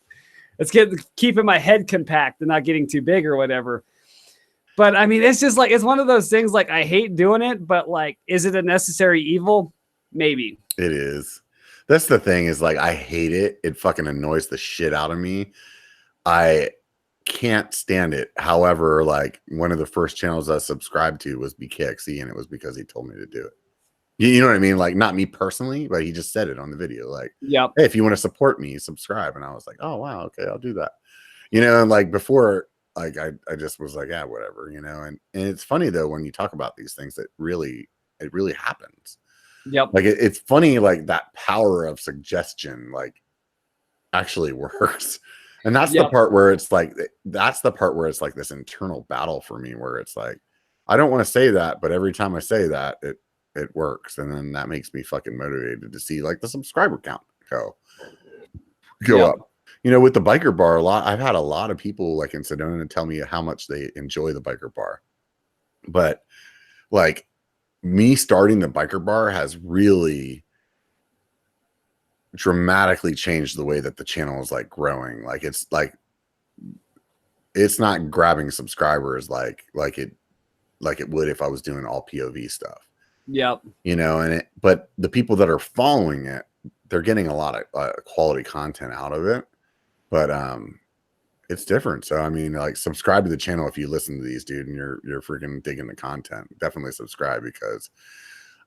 It's good keeping my head compact and not getting too big or whatever. But I mean, it's just like, it's one of those things like I hate doing it, but like, is it a necessary evil? Maybe. It is. That's the thing is like, I hate it. It fucking annoys the shit out of me. I can't stand it. However, like one of the first channels I subscribed to was BKXE, and it was because he told me to do it. You know what I mean? Like not me personally, but he just said it on the video. Like, yep. Hey, if you want to support me, subscribe. And I was like, oh wow, okay, I'll do that. And like before, like I just was like, yeah, whatever, And it's funny though when you talk about these things, it really happens. Yep. Like it's funny, like that power of suggestion, like actually works. And that's the part where it's like, this internal battle for me where it's like, I don't want to say that, but every time I say that, it works. And then that makes me fucking motivated to see like the subscriber count go up. with the biker bar, I've had a lot of people like in Sedona tell me how much they enjoy the biker bar. But like me starting the biker bar has really dramatically changed the way that the channel is like growing. Like it's not grabbing subscribers like it would if I was doing all POV stuff. Yep. But the people that are following it, they're getting a lot of quality content out of it. But it's different. So I mean, like, subscribe to the channel if you listen to these, dude, and you're freaking digging the content. Definitely subscribe, because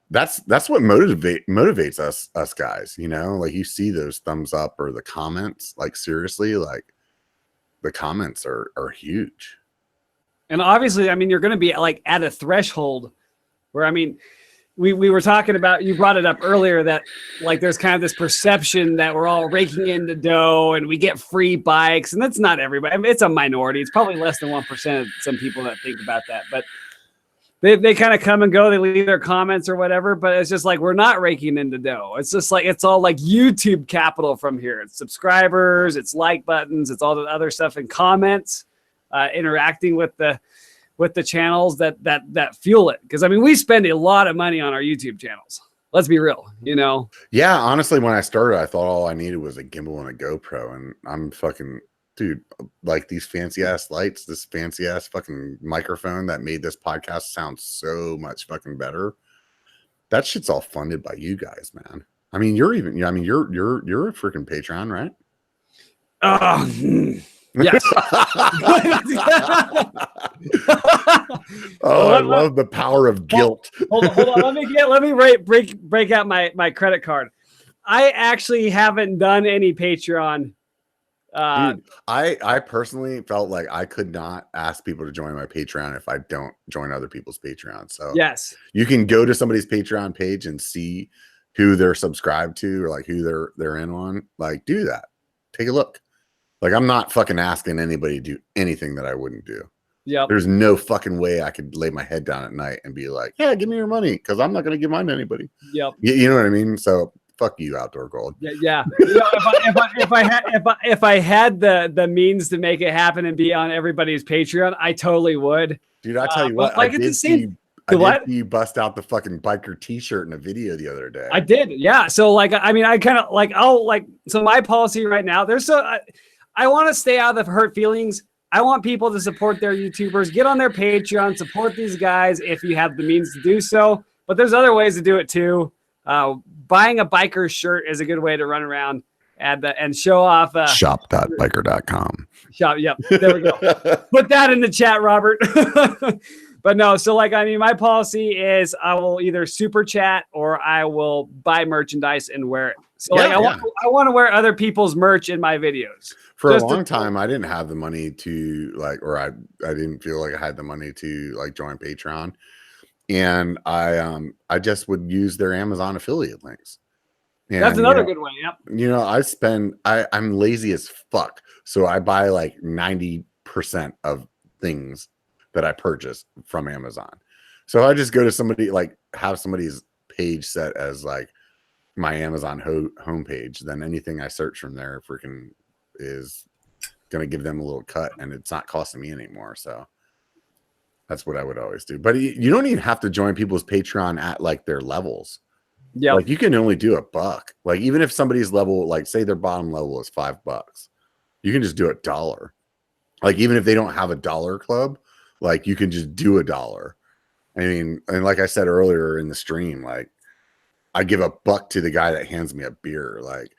that's what motivates us guys. Like, you see those thumbs up or the comments. Like, seriously, like, the comments are huge. And obviously, I mean, you're going to be like at a threshold where, I mean, we were talking about, you brought it up earlier, that like there's kind of this perception that we're all raking in the dough and we get free bikes. And that's not everybody. I mean, it's a minority. It's probably less than 1% of some people that think about that. But they kind of come and go. They leave their comments or whatever. But it's just like, we're not raking in the dough. It's just like, it's all like YouTube capital from here. It's subscribers, it's like buttons, it's all the other stuff, and comments, interacting with the channels that fuel it. Because I mean, we spend a lot of money on our YouTube channels. Let's be real, Yeah, honestly, when I started, I thought all I needed was a gimbal and a GoPro, and I'm fucking, dude, like, these fancy ass lights, this fancy ass fucking microphone that made this podcast sound so much fucking better. That shit's all funded by you guys, man. I mean, you're a freaking Patreon, right? Yes. I love the power of guilt. Hold on. Let me break out my credit card. I actually haven't done any Patreon. Dude, I personally felt like I could not ask people to join my Patreon if I don't join other people's Patreon. So yes, you can go to somebody's Patreon page and see who they're subscribed to, or like who they're in on. Like, do that. Take a look. Like, I'm not fucking asking anybody to do anything that I wouldn't do. Yeah. There's no fucking way I could lay my head down at night and be like, yeah, give me your money, because I'm not going to give mine to anybody. Yep. You know what I mean? So fuck you, Outdoor Gold. Yeah. If I had the means to make it happen and be on everybody's Patreon, I totally would. Dude, I tell you what, like, I did see you bust out the fucking biker t-shirt in a video the other day. I did. Yeah. So like, I mean, I kind of like, so my policy right now, I want to stay out of hurt feelings. I want people to support their YouTubers, get on their Patreon, support these guys if you have the means to do so. But there's other ways to do it too. Buying a biker shirt is a good way to run around and show off. Shop.biker.com. Shop. Yep. There we go. Put that in the chat, Robert. But no, so like, I mean, my policy is I will either super chat or I will buy merchandise and wear it. So I want to wear other people's merch in my videos. For a long time, I didn't have the money to like, or I didn't feel like I had the money to like join Patreon. And I just would use their Amazon affiliate links. And, that's another good way. Yep. I'm lazy as fuck. So I buy like 90% of things that I purchase from Amazon. So I just go to somebody, like, have somebody's page set as like my Amazon homepage. Then anything I search from there freaking is going to give them a little cut, and it's not costing me anymore. So that's what I would always do. But you don't even have to join people's Patreon at like their levels. Yeah. Like, you can only do $1. Like, even if somebody's level, like say their bottom level is $5, you can just do $1. Like, even if they don't have a dollar club, like, you can just do $1. I mean, and like I said earlier in the stream, like, I give $1 to the guy that hands me a beer, like,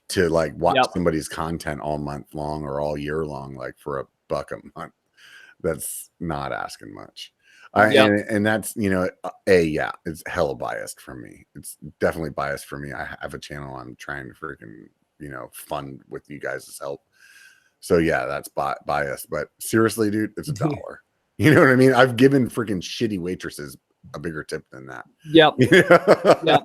to like watch somebody's content all month long or all year long, like for $1 a month. That's not asking much. And that's, it's hella biased for me. It's definitely biased for me. I have a channel I'm trying to freaking, fund with you guys' help. So yeah, that's biased. But seriously, dude, it's $1. You know what I mean? I've given freaking shitty waitresses a bigger tip than that. Yep. Yep.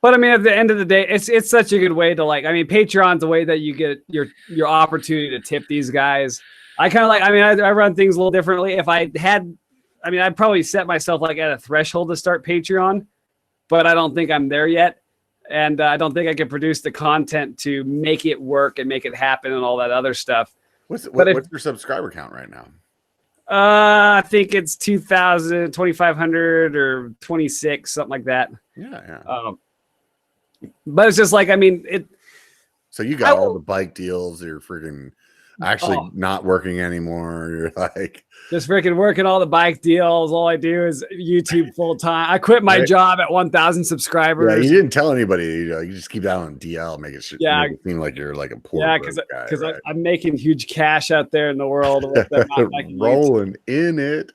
But I mean, at the end of the day, it's such a good way to, like, I mean, Patreon's the way that you get your opportunity to tip these guys. I kind of like, I mean, I run things a little differently. If I had, I mean, I'd probably set myself like at a threshold to start Patreon, but I don't think I'm there yet. and I don't think I can produce the content to make it work and make it happen and all that other stuff. What's your subscriber count right now? I think it's 2,000, 2,500 or 26, something like that. Yeah. But it's just like, I mean, it. So you got all the bike deals. You're freaking actually not working anymore. You're like just freaking working all the bike deals. All I do is YouTube full time. I quit my job at 1,000 subscribers. Yeah, you didn't tell anybody. You just keep that on DL, make it seem like you're like a poor guy. Because I'm making huge cash out there in the world with them rolling in it.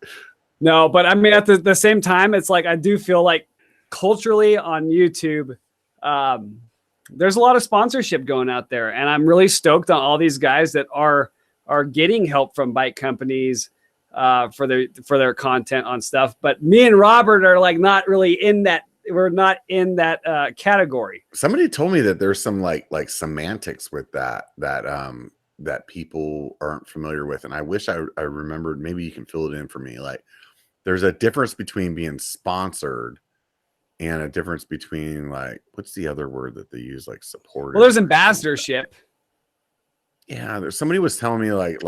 No, but I mean at the same time, it's like I do feel like culturally on YouTube, there's a lot of sponsorship going out there, and I'm really stoked on all these guys that are getting help from bike companies for their content on stuff. But me and Robert are like not really in that. We're not in that category. Somebody told me that there's some like semantics with that people aren't familiar with, and I wish I remembered. Maybe you can fill it in for me. Like, there's a difference between being sponsored and a difference between like, what's the other word that they use? Like supported. Well, there's ambassadorship. Yeah. Somebody was telling me like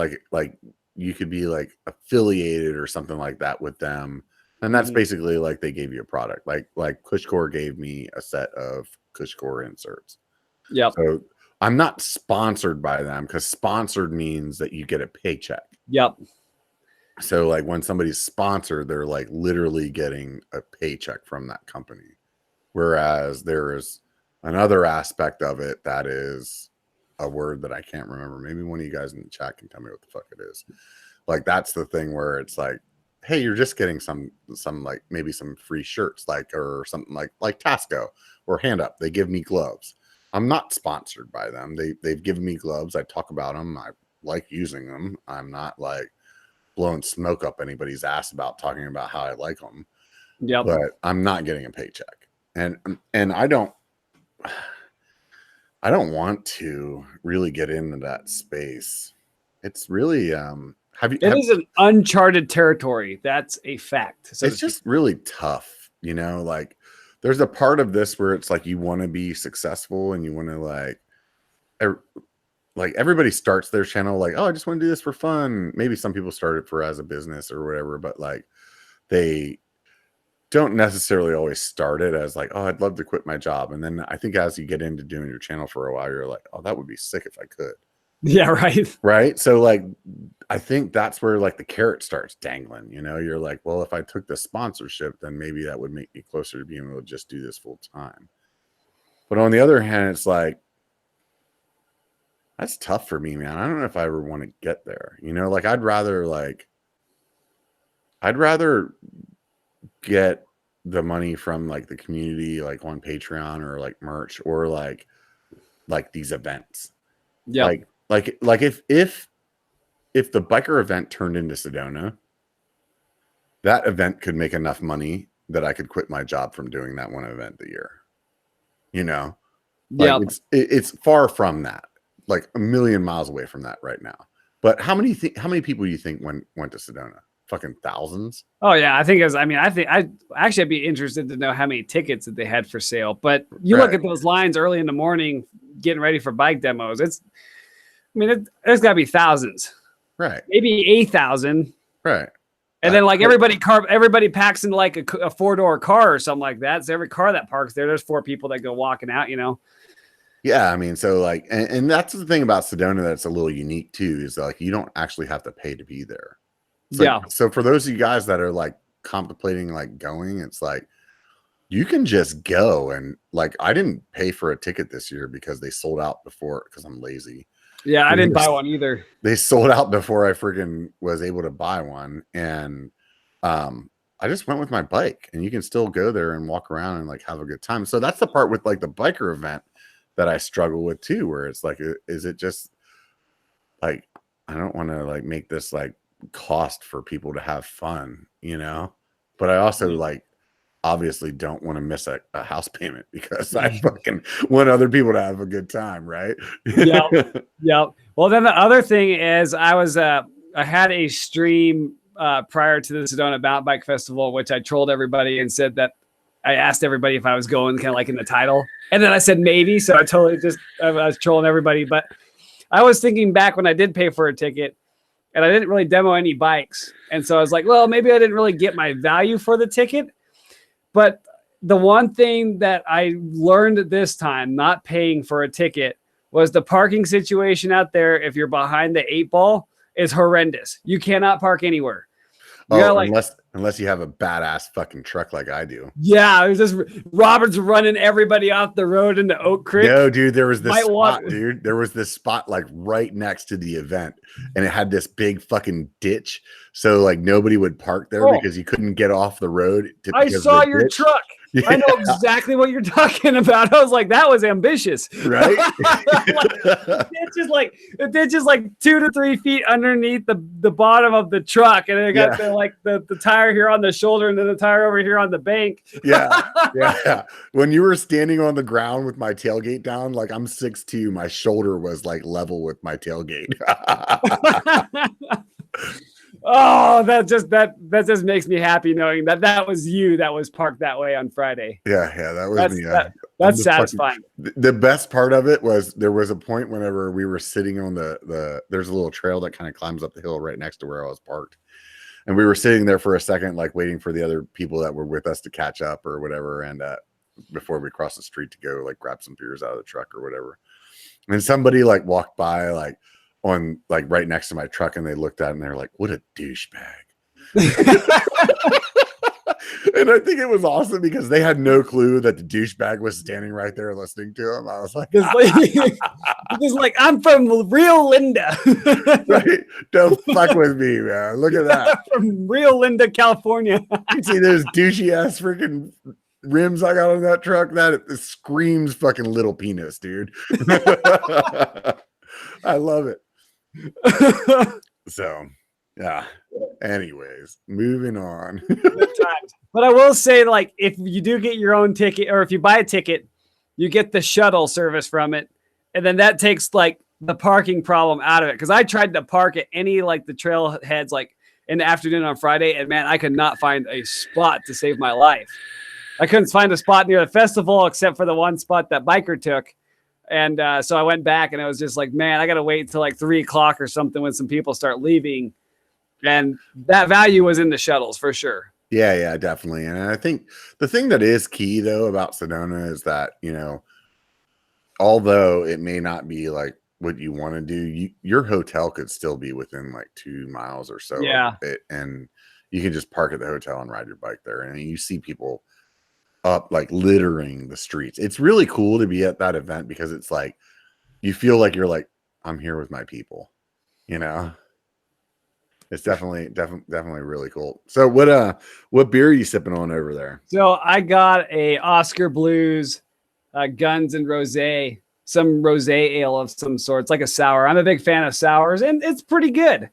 you could be like affiliated or something like that with them. And that's basically like they gave you a product. Like Cushcore gave me a set of Cushcore inserts. Yeah. So I'm not sponsored by them, because sponsored means that you get a paycheck. Yep. So like when somebody's sponsored, they're like literally getting a paycheck from that company. Whereas there is another aspect of it that is a word that I can't remember. Maybe one of you guys in the chat can tell me what the fuck it is. Like, that's the thing where it's like, hey, you're just getting some like maybe some free shirts, like, or something like Tasco or Hand Up. They give me gloves. I'm not sponsored by them. They've given me gloves. I talk about them. I like using them. I'm not like blowing smoke up anybody's ass about talking about how I like them. Yeah, but I'm not getting a paycheck, and I don't want to really get into that space. It's really it is an uncharted territory. That's a fact. So it's just really tough, you know. Like, there's a part of this where it's like you want to be successful and you want to like everybody starts their channel like, oh, I just want to do this for fun. Maybe some people start it for as a business or whatever, but like they don't necessarily always start it as like, oh, I'd love to quit my job. And then I think as you get into doing your channel for a while, you're like, oh, that would be sick if I could. Yeah, right. Right. So like, I think that's where like the carrot starts dangling, you know. You're like, well, if I took the sponsorship, then maybe that would make me closer to being able to just do this full time. But on the other hand, it's like, that's tough for me, man. I don't know if I ever want to get there, you know. Like, I'd rather get the money from like the community, like on Patreon or like merch or like these events. Yeah. Like if the biker event turned into Sedona, that event could make enough money that I could quit my job from doing that one event a year. You know? Like, it's far from that. Like a million miles away from that right now. But how many people do you think went to Sedona? Fucking thousands. Oh yeah, I'd be interested to know how many tickets that they had for sale. But you look at those lines early in the morning, getting ready for bike demos. There's got to be thousands, right? Maybe 8,000, right? And then like everybody packs into like a 4-door car or something like that. So every car that parks there's 4 people that go walking out, you know. Yeah, I mean, so like, and that's the thing about Sedona that's a little unique too, is like you don't actually have to pay to be there. So for those of you guys that are like contemplating like going, it's like you can just go. And like, I didn't pay for a ticket this year because they sold out before, because I'm lazy. Yeah, I didn't buy one either. They sold out before I freaking was able to buy one. And I just went with my bike, and you can still go there and walk around and like have a good time. So that's the part with like the biker event that I struggle with too, where it's like, is it just like, I don't want to like make this like cost for people to have fun, you know, but I also like obviously don't want to miss a house payment because I fucking want other people to have a good time, right? Yeah. Well, then the other thing is I had a stream prior to the Sedona Mountain Bike Festival, which I trolled everybody and said that I asked everybody if I was going kind of like in the title. And then I said maybe. So I was trolling everybody. But I was thinking back when I did pay for a ticket and I didn't really demo any bikes. And so I was like, well, maybe I didn't really get my value for the ticket. But the one thing that I learned this time, not paying for a ticket, was the parking situation out there. If you're behind the 8-ball, is horrendous. You cannot park anywhere. Unless you have a badass fucking truck like I do. Yeah, it was just Robert's running everybody off the road into Oak Creek. No, dude, there was this spot, dude. There was this spot like right next to the event, and it had this big fucking ditch. So like nobody would park there because you couldn't get off the road. I saw your truck. Yeah. I know exactly what you're talking about. I was like, that was ambitious, right? It did just like 2 to 3 feet underneath the bottom of the truck, and it got the tire here on the shoulder, and then the tire over here on the bank. Yeah. When you were standing on the ground with my tailgate down, like I'm 6'2", my shoulder was like level with my tailgate. Oh, that just makes me happy knowing that was you that was parked that way on Friday. Yeah, that was me. That's satisfying. The best part of it was there was a point whenever we were sitting on there's a little trail that kind of climbs up the hill right next to where I was parked. And we were sitting there for a second, like waiting for the other people that were with us to catch up or whatever. And before we crossed the street to go like grab some beers out of the truck or whatever. And somebody like walked by like on like right next to my truck, and they looked at it and they're like, what a douchebag. And I think it was awesome because they had no clue that the douchebag was standing right there listening to him. I was like, because like I'm from real Linda. Right? Don't fuck with me, man. Look at that. From real Linda, California. You see those douchey ass freaking rims I got on that truck? That it screams fucking little penis, dude. I love it. So yeah. Anyways, moving on. But I will say, like, if you do get your own ticket, or if you buy a ticket, you get the shuttle service from it, and then that takes like the parking problem out of it. Because I tried to park at any like the trailheads like in the afternoon on Friday, and man, I could not find a spot to save my life. I couldn't find a spot near the festival except for the one spot that BB KER took. And so I went back, and I was just like, man, I got to wait until like 3 o'clock or something when some people start leaving. And that value was in the shuttles for sure. Yeah, definitely. And I think the thing that is key though about Sedona is that, you know, although it may not be like what you want to do, your hotel could still be within like 2 miles or so. Yeah. Of it, and you can just park at the hotel and ride your bike there. And you see people up like littering the streets. It's really cool to be at that event because it's like you feel like you're like, I'm here with my people, you know. It's definitely really cool. So what beer are you sipping on over there? So I got a Oscar Blues Guns and Rosé, some rosé ale of some sort. It's like a sour. I'm a big fan of sours, and it's pretty good.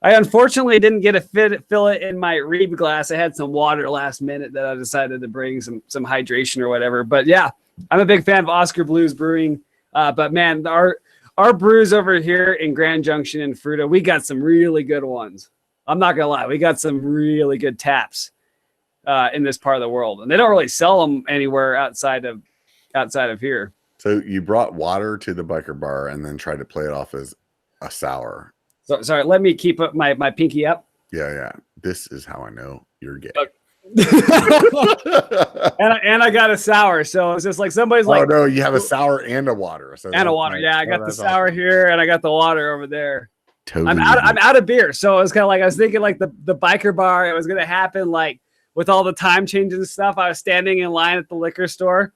I unfortunately didn't get to fill it in my Reeb glass. I had some water last minute that I decided to bring some hydration or whatever. But yeah, I'm a big fan of Oscar Blues Brewing. But man, our brews over here in Grand Junction and Fruita, we got some really good ones. I'm not gonna lie, we got some really good taps in this part of the world, and they don't really sell them anywhere outside of here. So you brought water to the BB KER Bar and then tried to play it off as a sour. So sorry, let me keep up my pinky up. Yeah. This is how I know you're gay. Okay. and I got a sour, so it's just like somebody's like, oh no, you have a sour and a water, and a water. Yeah, I got the sour awesome. Here, and I got the water over there. Totally. I'm out of beer, so it was kind of like I was thinking like the BB KER Bar. It was gonna happen like with all the time changes and stuff. I was standing in line at the liquor store,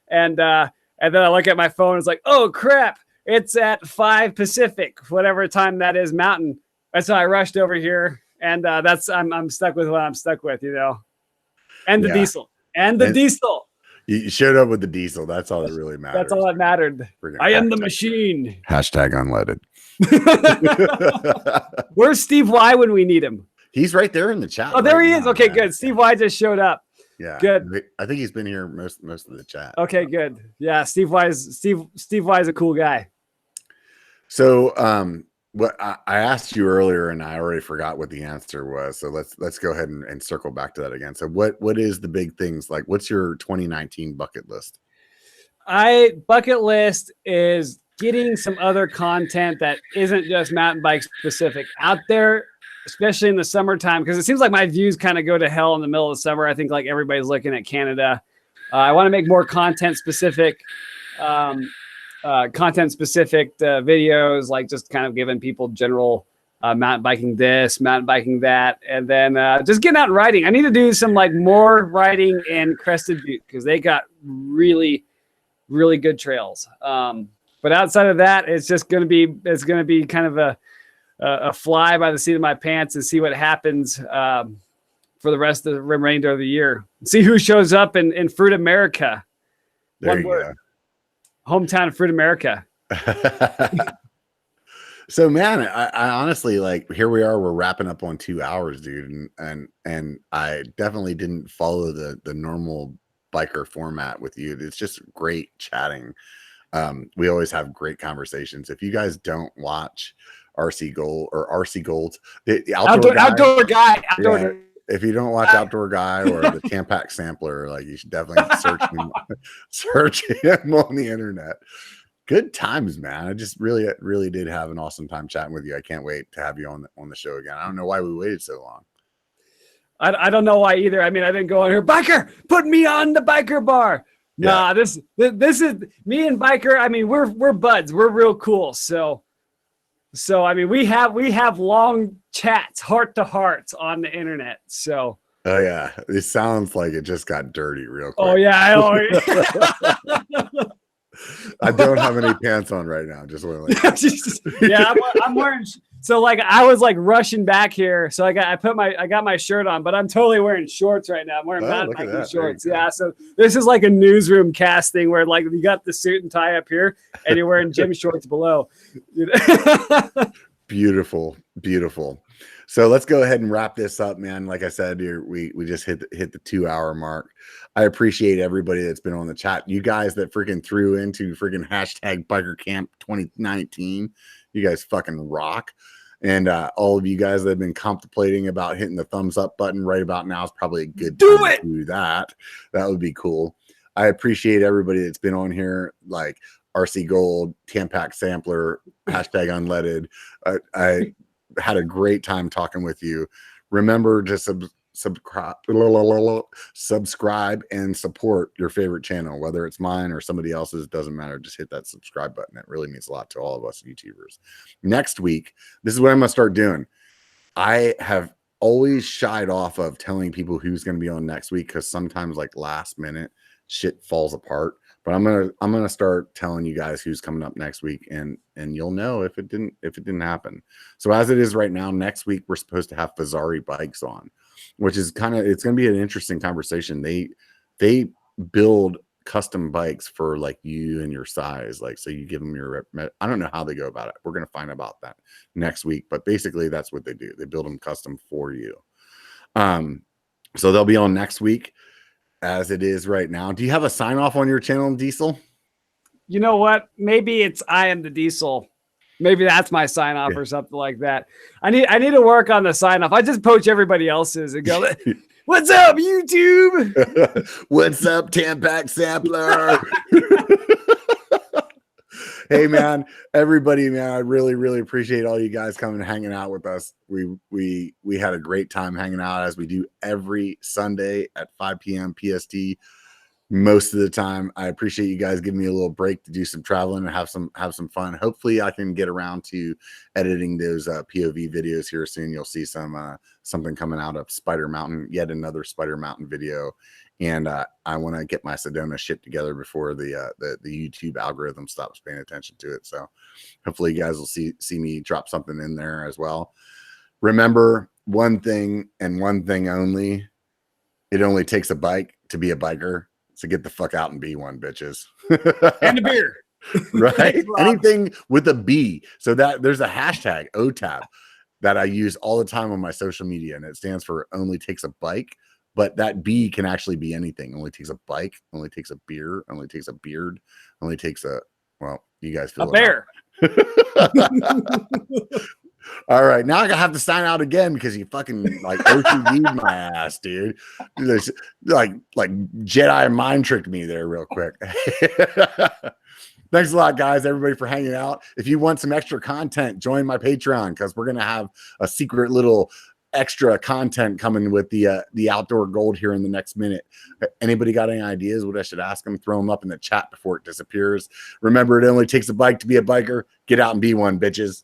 and then I look at my phone. It's like, oh crap, it's at 5 Pacific, whatever time that is Mountain. And so I rushed over here, and I'm stuck with what I'm stuck with, you know. And the diesel. And the diesel. You showed up with the diesel. That's all that really matters. That's all that mattered. I am the machine. Hashtag unleaded. Where's Steve Y when we need him? He's right there in the chat. Oh, there he is. Okay, good. Steve Y just showed up. Yeah. Good. I think he's been here most of the chat. Okay, good. Yeah, Steve Y is a cool guy. So what I asked you earlier, and I already forgot what the answer was. So let's go ahead and circle back to that again. So what is the big things like? What's your 2019 bucket list? Bucket list is getting some other content that isn't just mountain bike specific out there, especially in the summertime, because it seems like my views kind of go to hell in the middle of the summer. I think like everybody's looking at Canada. I want to make more content specific videos, like just kind of giving people general mountain biking this, mountain biking that, and then just getting out and riding. I need to do some like more riding in Crested Butte because they got really good trails. But outside of that, it's going to be kind of a fly by the seat of my pants and see what happens for the rest of the remainder of the year. See who shows up in Fruit America. There you go. Hometown of Fruit America. So man, I honestly, like, here we are, we're wrapping up on 2 hours, dude. And I definitely didn't follow the normal biker format with you. It's just great chatting. We always have great conversations. If you guys don't watch RC Gold, the outdoor guy. Yeah, if you don't watch Outdoor Guy or the Tampax Sampler, like, you should definitely search him on the internet. Good times, man. I just really did have an awesome time chatting with you. I can't wait to have you on the show again. I don't know why we waited so long. I don't know why either. I mean, I didn't go on here, Biker, put me on the Biker Bar. Yeah. Nah, this is me and Biker. I mean, we're buds. We're real cool. So I mean, we have long chats, heart to heart on the internet. So. Oh yeah, it sounds like it just got dirty real quick. Oh yeah, I don't have any pants on right now. Just want to yeah, I'm wearing. So like I was like rushing back here, so I got my shirt on, but I'm totally wearing shorts right now. I'm wearing mountain biking shorts. Yeah, so this is like a newsroom cast thing where like you got the suit and tie up here, and you're wearing gym shorts below. Beautiful. So let's go ahead and wrap this up, man. Like I said, we just hit the 2 hour mark. I appreciate everybody that's been on the chat. You guys that freaking threw into freaking hashtag Biker Camp 2019. You guys fucking rock. And all of you guys that have been contemplating about hitting the thumbs up button right about now is probably a good time to do that. That would be cool. I appreciate everybody that's been on here, like RC Gold, Tampax Sampler, hashtag Unleaded. I had a great time talking with you. Remember to subscribe and support your favorite channel, whether it's mine or somebody else's. It doesn't matter. Just hit that subscribe button. It really means a lot to all of us YouTubers. Next week, this is what I'm going to start doing. I have always shied off of telling people who's going to be on next week because sometimes, like, last minute shit falls apart. But I'm gonna start telling you guys who's coming up next week, and you'll know if it didn't happen. So as it is right now, next week we're supposed to have Fazari Bikes on, which is it's gonna be an interesting conversation. They build custom bikes for like you and your size, like, so you give them your. I don't know how they go about it. We're gonna find about that next week, but basically that's what they do. They build them custom for you. So they'll be on next week. As it is right now. Do you have a sign off on your channel, Diesel? You know what? Maybe it's I am the Diesel. Maybe that's my sign off or something like that. I need to work on the sign off. I just poach everybody else's and go, "What's up, YouTube? What's up, Tampax Sampler?" Hey man, everybody, man, I really appreciate all you guys coming and hanging out with us. We had a great time hanging out, as we do every Sunday at 5 p.m. PST. Most of the time, I appreciate you guys giving me a little break to do some traveling and have some fun. Hopefully, I can get around to editing those POV videos here soon. You'll see something coming out of Spider Mountain, yet another Spider Mountain video. And I want to get my Sedona shit together before the YouTube algorithm stops paying attention to it. So hopefully you guys will see me drop something in there as well. Remember one thing and one thing only: it only takes a bike to be a biker. So get the fuck out and be one, bitches. And a beer. Right? Anything with a B. So that there's a hashtag OTAB that I use all the time on my social media, and it stands for only takes a bike. But that B can actually be anything. Only takes a bike, only takes a beer, only takes a beard, only takes a, well, you guys feel a bear. All right, now I have to sign out again because you fucking like OCD'd my ass, dude. There's, like Jedi mind tricked me there real quick. Thanks a lot, guys, everybody, for hanging out. If you want some extra content, join my Patreon because we're gonna have a secret little extra content coming with the outdoor gold here in the next minute. Anybody got any ideas what I should ask them? Throw them up in the chat before it disappears. Remember, it only takes a bike to be a biker. Get out and be one, bitches.